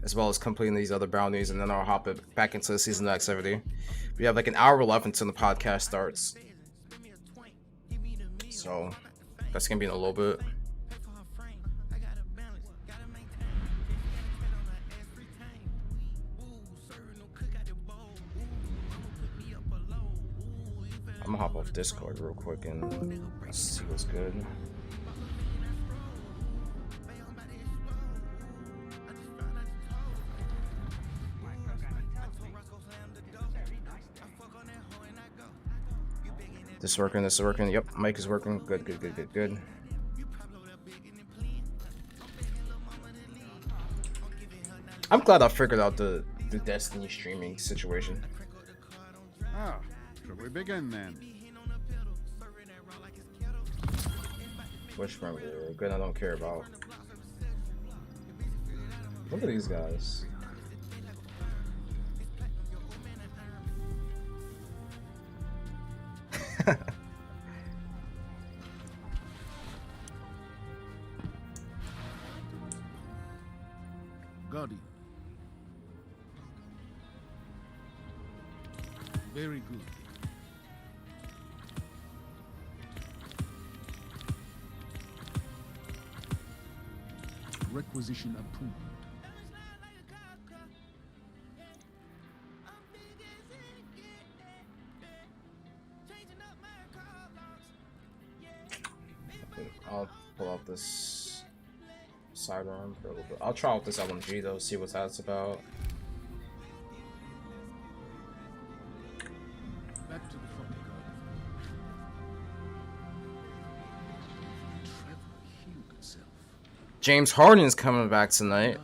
as well as completing these other bounties, and then I'll hop it back into the season activity. We have like an hour left until the podcast starts. So that's gonna be in a little bit. I'm gonna hop off Discord real quick and see what's good. This is working, this is working. Yep, mic is working. Good, good, good, good, good. I'm glad I figured out the Destiny streaming situation. Ah, shall we begin then? Which one? Good, I don't care about. Look at these guys. Guardian. Very good. Requisition approved. I'll pull out this sidearm for a little bit. I'll try out this LMG though, see what that's about. Back to the front, Trevor healed himself. James Harden's coming back tonight.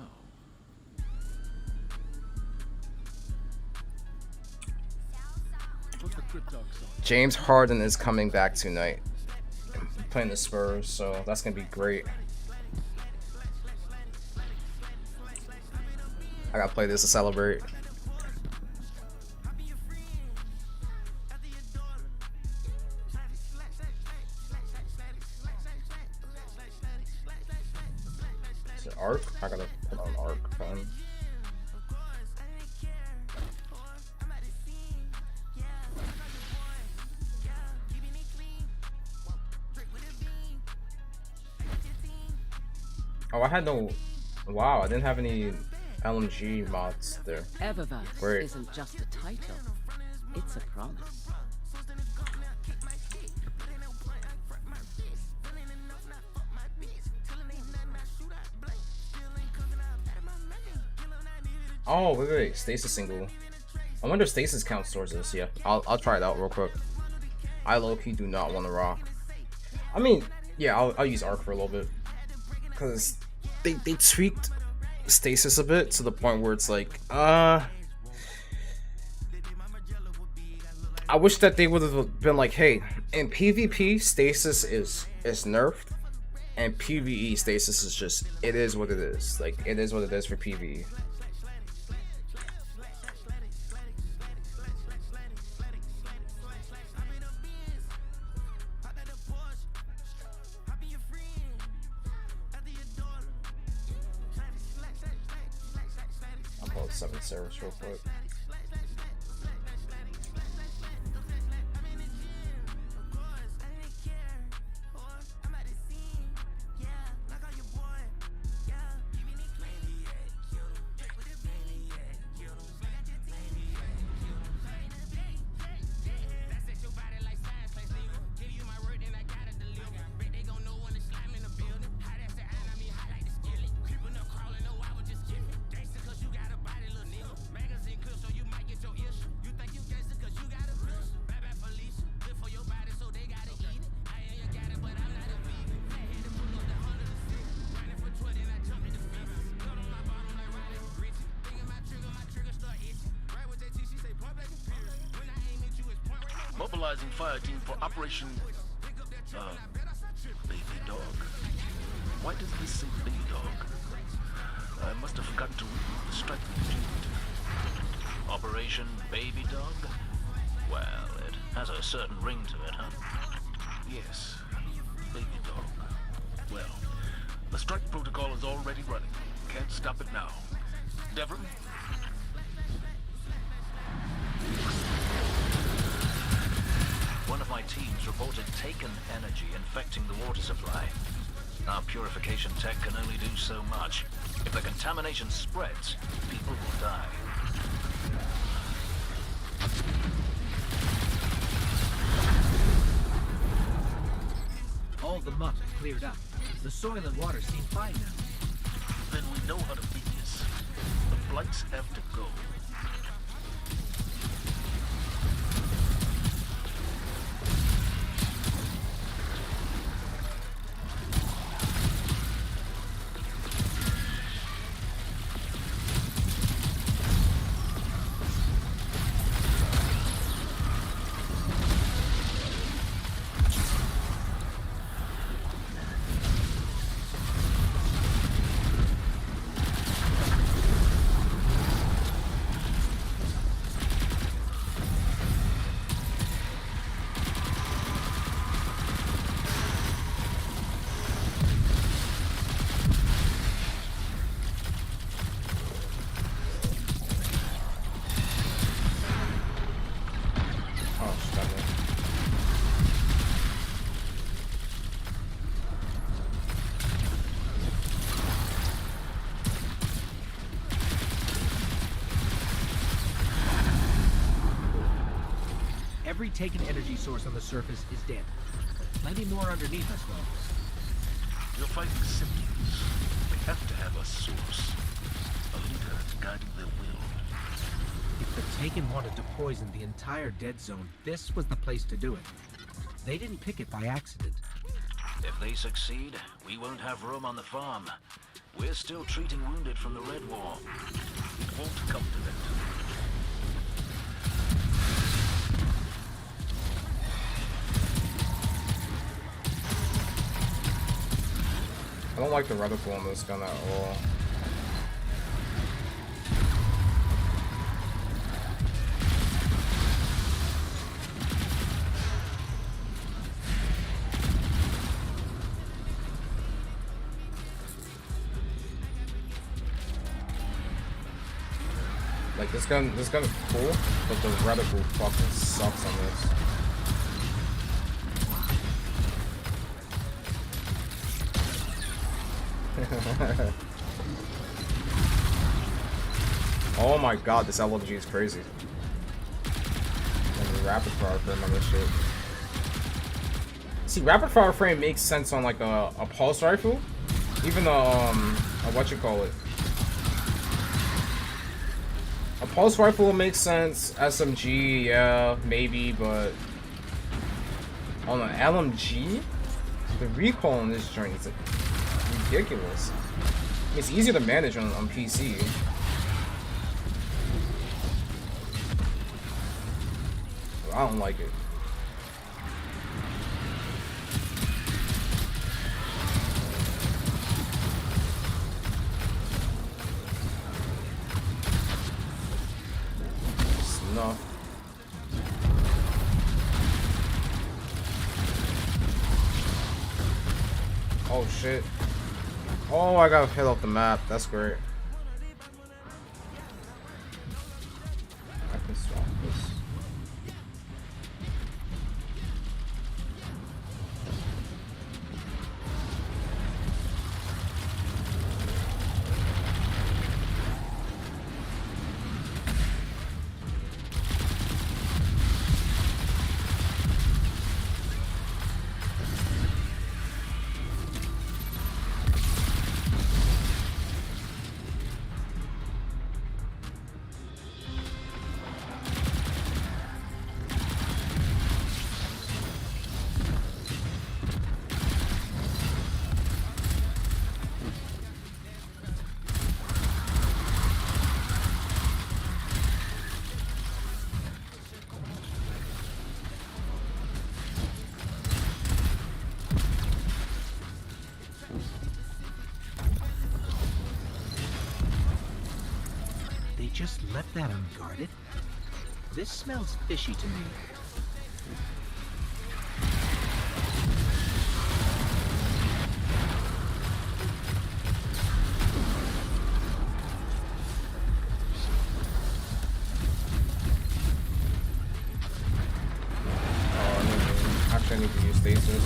James Harden is coming back tonight. Playing the Spurs, so that's gonna be great. I gotta play this to celebrate. Is it Arc? I gotta put on Arc phone. Oh, I had no. Wow, I didn't have any LMG mods there. Eververse Great. isn't just a title, it's a promise. Oh, wait, Stasis single. I wonder if Stasis counts towards this. Yeah, I'll try it out real quick. I low-key do not want to rock. I mean, yeah, I'll use Arc for a little bit. Because they tweaked Stasis a bit to the point where it's like, I wish that they would have been like, hey, in PvP, Stasis is nerfed, and PvE, Stasis is just, it is what it is. Like, it is what it is for PvE. I'll pull out 7 Ceres real quick. mobilizing fire team for Operation... Baby Dog. Why does this say Baby Dog? I must have forgotten to read the strike sheet. Operation Baby Dog? Well, it has a certain ring to it, huh? Yes, Baby Dog. Well, the strike protocol is already running. Can't stop it now. Devon? One of my teams reported taken energy infecting the water supply. Our purification tech can only do so much. If the contamination spreads, people will die. All the muck cleared up. The soil and water seem fine now. Then we know how to beat this. The blights have to go. Every taken energy source on the surface is dead. Plenty more underneath us, though. You're fighting symptoms. We have to have a source. A leader guiding their will. If the Taken wanted to poison the entire dead zone, this was the place to do it. They didn't pick it by accident. If they succeed, we won't have room on the farm. We're still treating wounded from the Red War. It won't come to that. I don't like the reticle on this gun at all. Like this gun is cool, but the reticle fucking sucks on this. Oh my god, this LMG is crazy. And the rapid fire frame on this shit. See, rapid fire frame makes sense on like a pulse rifle. Even what you call it. A pulse rifle makes sense. SMG, yeah, maybe, but on an LMG, the recoil on this joint is ridiculous. It's easier to manage on PC. But I don't like it. Snuff. Oh shit. Oh, I got hit off the map. That's great. I can swap this. just left that unguarded? This smells fishy to me. I need to use stasis.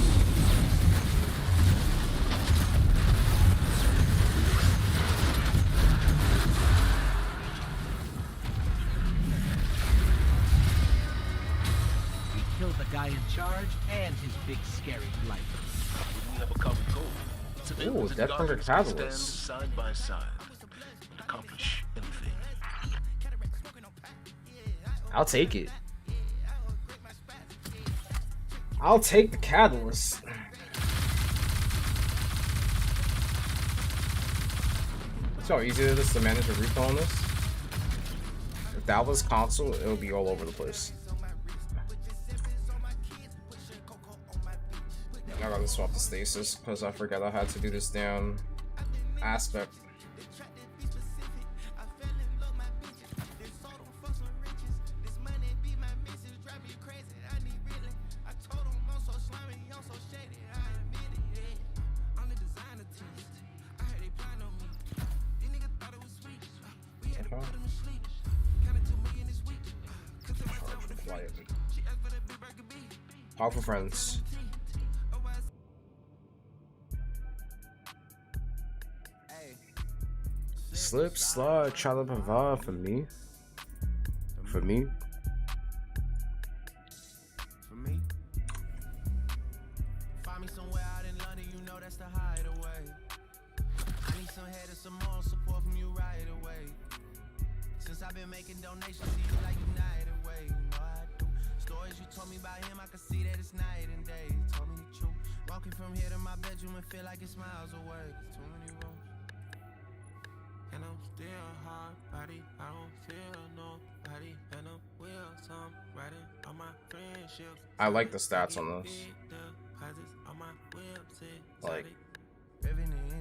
We killed the guy in charge and his big scary blight. We have a common goal. Ooh, Deathbringer Catalyst. Side by side and accomplish anything. I'll take it. I'll take the Catalyst. So easy it is to manage a refill on this. If that was console, it would be all over the place. I gotta swap the stasis because I forgot I had to do this damn aspect. Powerful friends. Slip, slide, try to provide for me. For me. Find me somewhere out in London, you know that's the hideaway. I need some head and some more support from you right away. Since I've been making donations to you like United Way, you know I do. Stories you told me about him, I can see that it's night and day. You told me the truth. Walking from here to my bedroom and feel like it's miles away. Too many rooms. And I'm still hard body, I don't feel nobody. And I'm will some riding on my friendship. I like the stats on this. Like,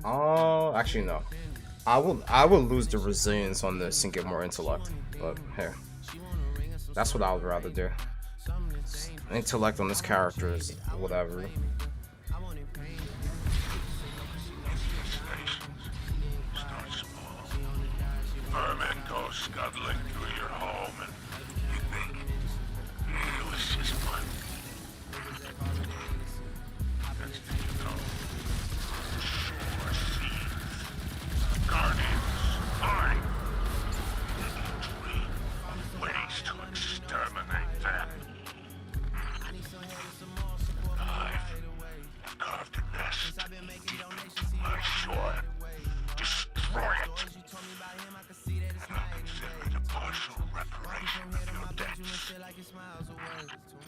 oh, actually no. I will lose the resilience on this and get more intellect. But hey, that's what I would rather do. Intellect on this character is whatever. Vermin go scuttling through your home and you think it was just fun. Next thing you know, shore seas, guardians, flying, infantry, ways to exterminate them. I've carved a nest. I saw it. Destroy it. And I'll consider it a partial reparation of your debts.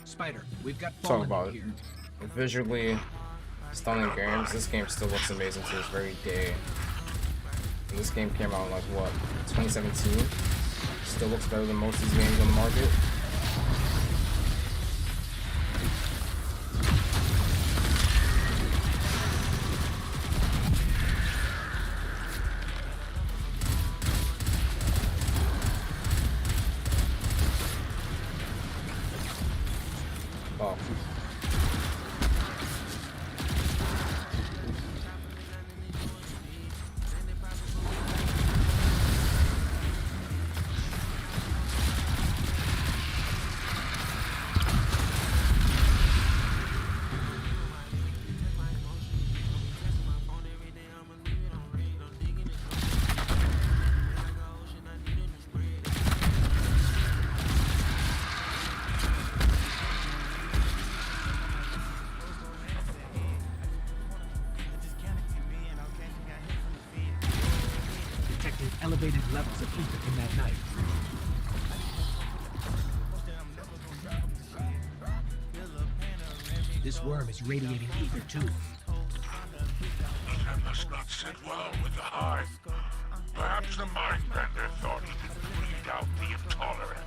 Spider, we've got Talk Fallen about it. here. Visually stunning games. This game still looks amazing to this very day. And this game came out in like what, 2017? Still looks better than most of these games on the market. Oh. Detecting elevated levels of ether in that knife. This worm is radiating ether too. Ether must not sit well with the hive. Perhaps the Mindbender thought he could weed out the intolerance.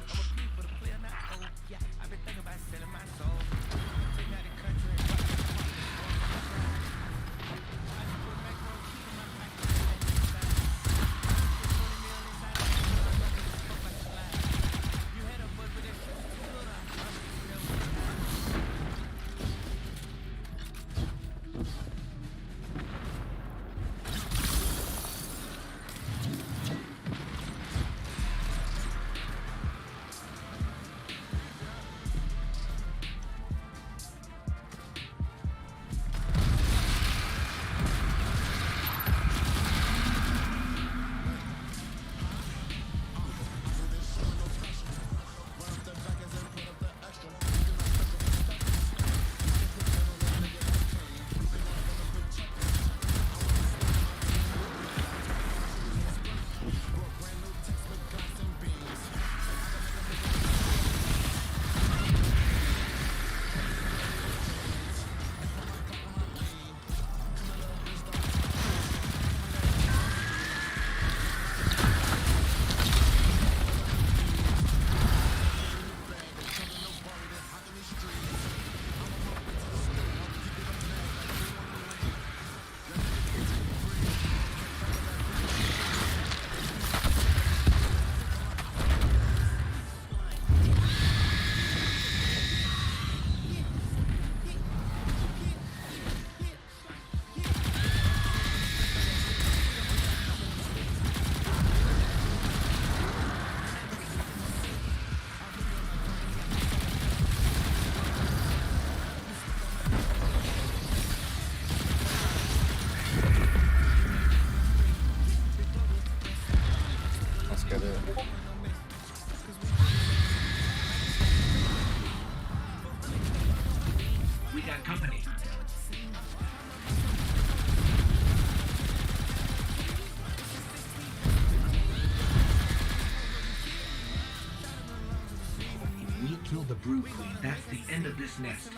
Brood Queen, that's the end of this nest.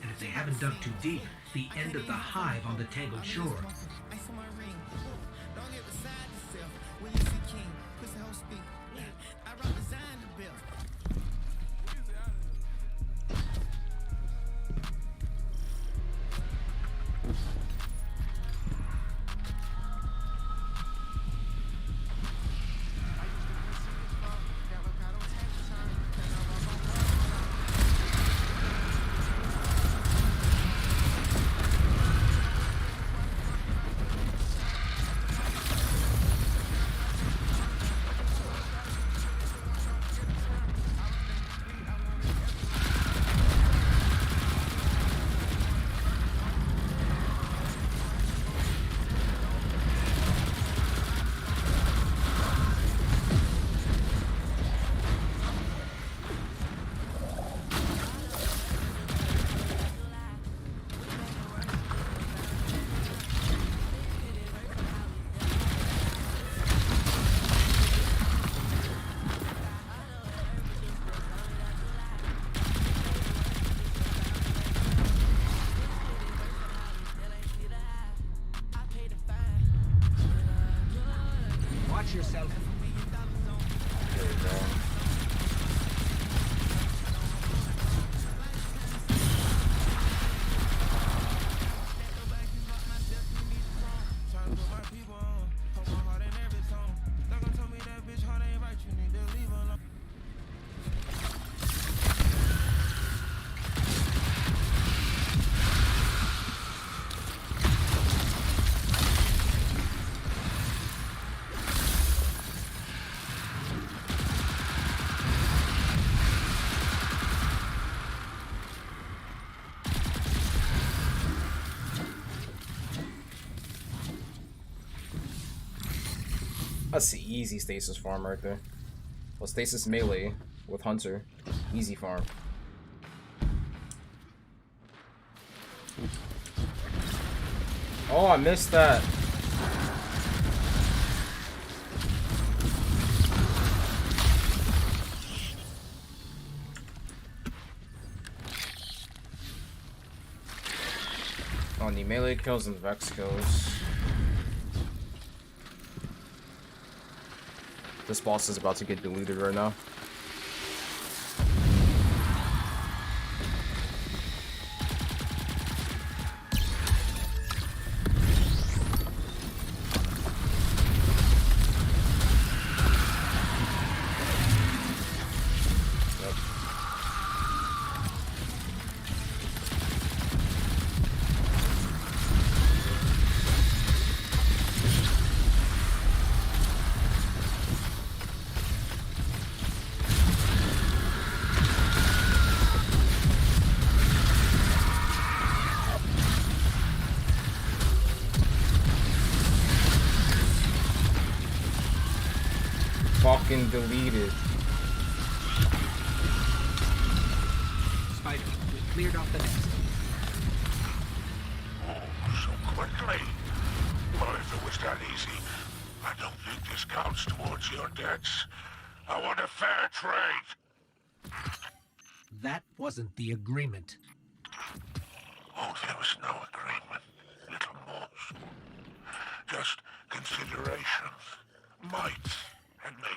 And if they haven't dug too deep, the end of the hive on the Tangled Shore. Yourself. There we go. That's the easy stasis farm right there. Well, stasis melee with Hunter. Easy farm. Oh, I missed that. Oh, the melee kills and Vex kills. This boss is about to get deleted right now. Fucking deleted. Spider, we cleared off the nest. Oh, so quickly. Well, if it was that easy, I don't think this counts towards your debts. I want a fair trade. That wasn't the agreement. Oh, there was no agreement, little mouse. Just considerations, might, and maybe.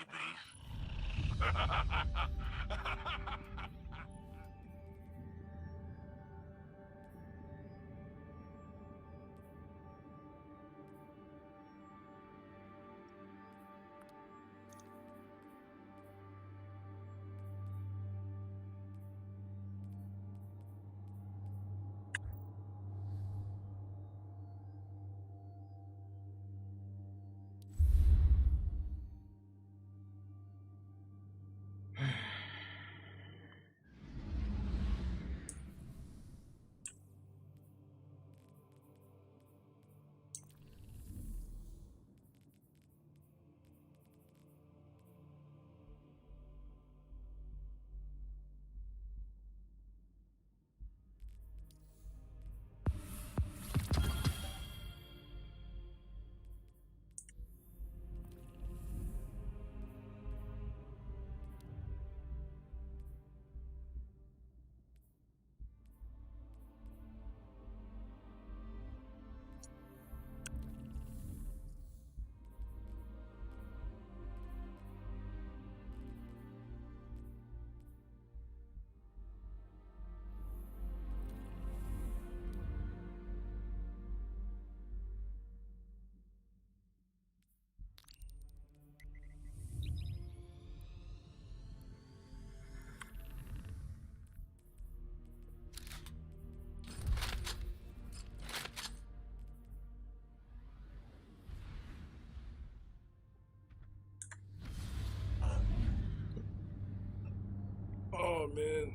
Oh man.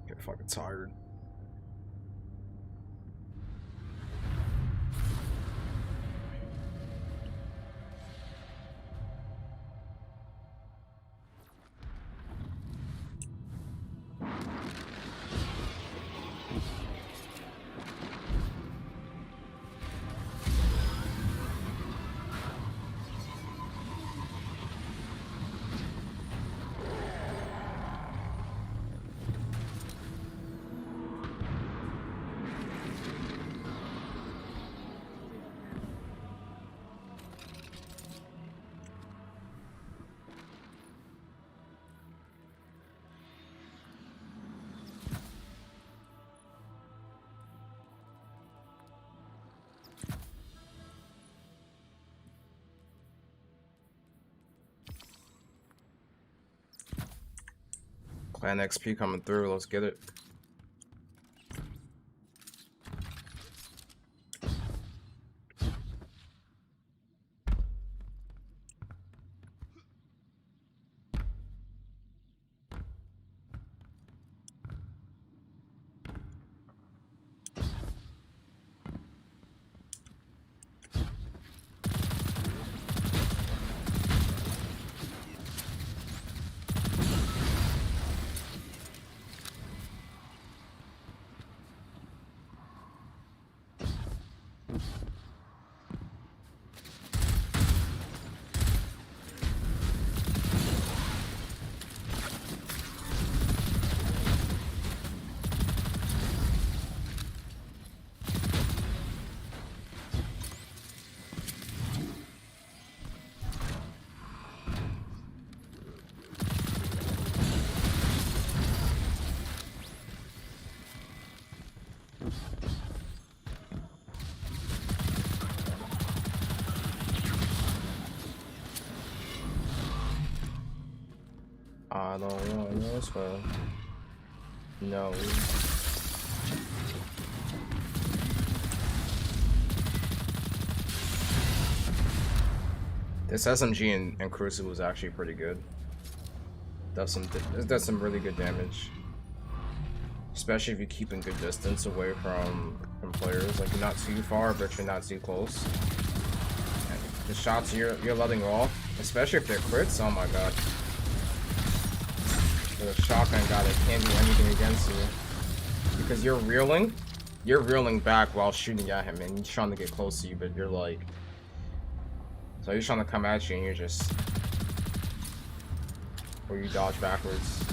Get fucking tired. Clan XP coming through, let's get it. I don't want no spell. No. This SMG in Crucible is actually pretty good. Does some really good damage. Especially if you keep in good distance away from players. Like you're not too far, but you're not too close. And the shots you're letting off, especially if they're crits, oh my god. The shotgun guy that can't do anything against you. Because you're reeling back while shooting at him and he's trying to get close to you, but you're like, so he's trying to come at you and you're just, or you dodge backwards.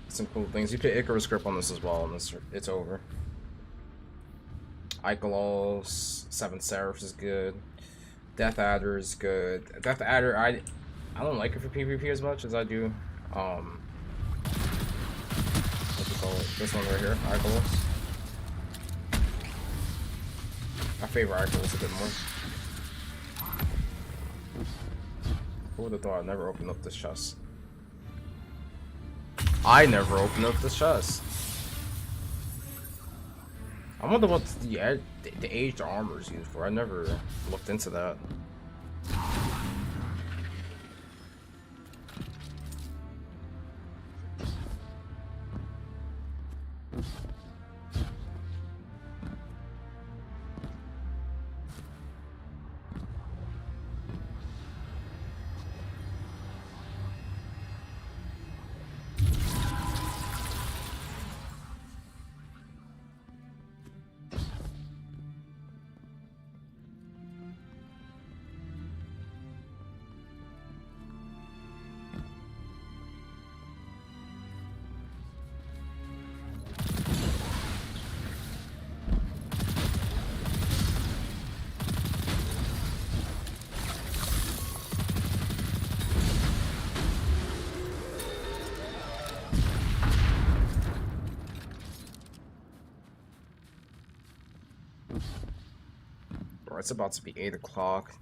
Some cool things. You put Icarus Grip on this as well, and it's over. Ikelos, Seven Seraphs is good. Death Adder is good. Death Adder, I don't like it for PvP as much as I do. What do you call it? This one right here, Ikelos. I favor Ikelos a bit more. Who would have thought I'd never open up this chest? I never opened up this chest. I wonder what the aged armor is used for. I never looked into that. It's about to be 8 o'clock.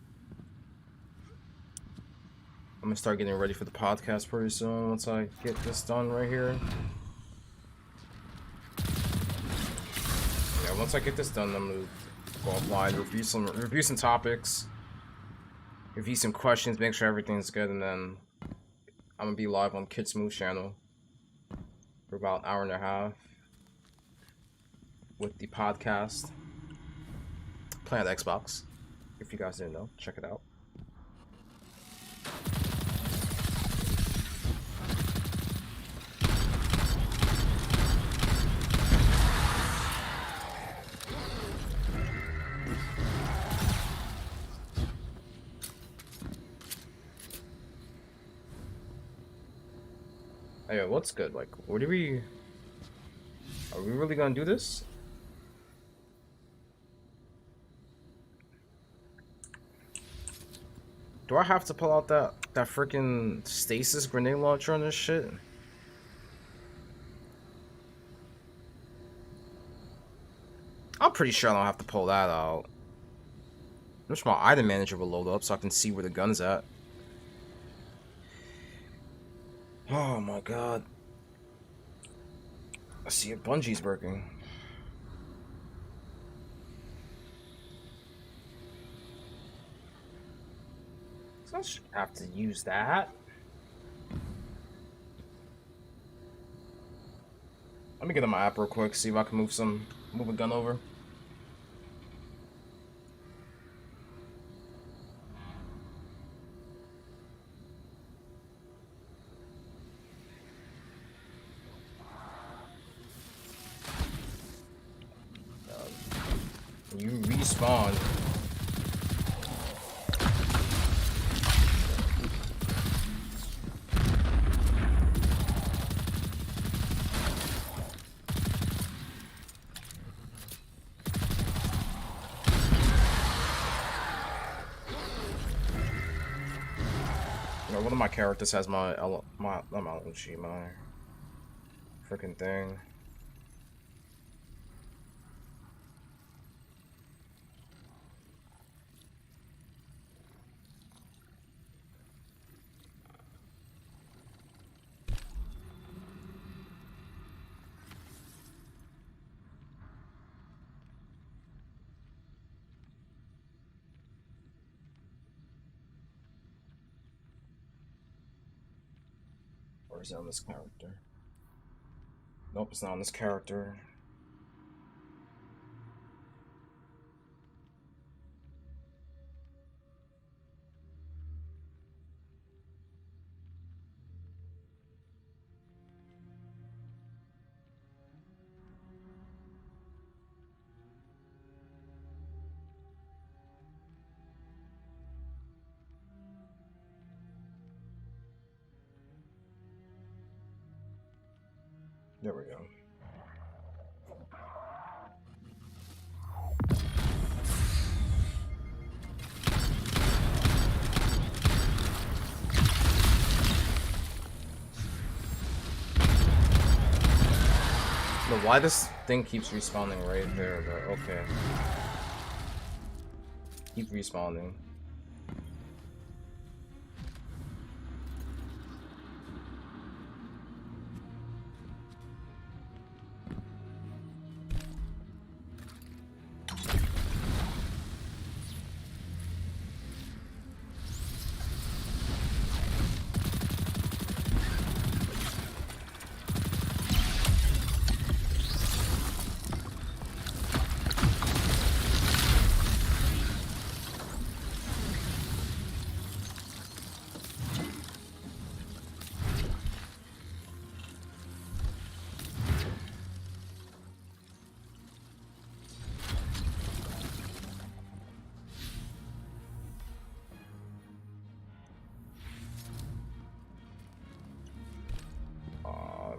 I'm gonna start getting ready for the podcast pretty soon once I get this done right here. Yeah, once I get this done, I'm gonna go offline, review some topics. review some questions, make sure everything's good, and then I'm gonna be live on Kid Smooth channel for about an hour and a half with the podcast. Playing on Xbox. If you guys didn't know, check it out. Hey, what's good? Like, what are we really gonna do this? Do I have to pull out that freaking stasis grenade launcher on this shit? I'm pretty sure I don't have to pull that out. I wish my item manager will load up so I can see where the gun's at. Oh my god. I see if Bungie's working. So I should have to use that. Let me get on my app real quick, see if I can move a gun over. You respawn. You know, one of my characters has my freaking thing. Or is it on this character? Nope, it's not on this character. There we go. But why this thing keeps respawning right there, but okay. Keep respawning.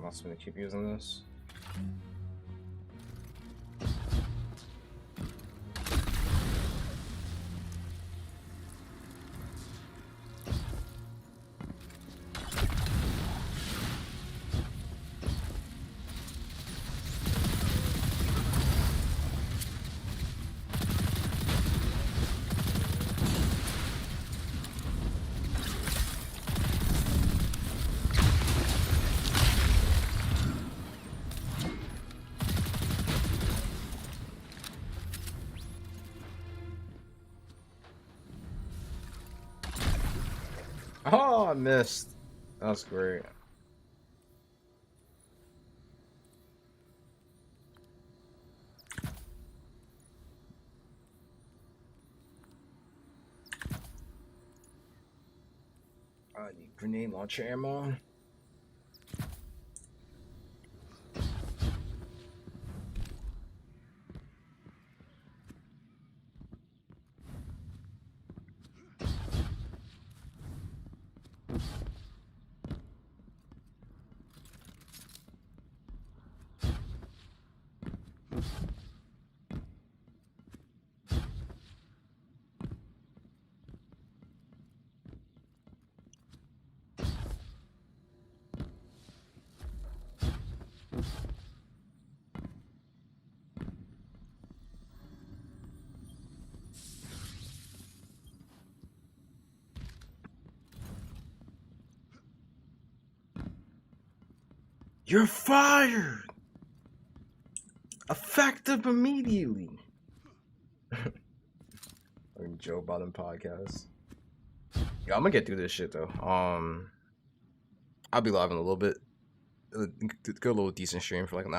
I'm gonna keep using this. I missed. That's great. I need grenade launcher ammo. You're fired! Effective immediately. Joe Biden podcast. Yeah, I'm gonna get through this shit though. I'll be live in a little bit. Go a little decent stream for like an hour.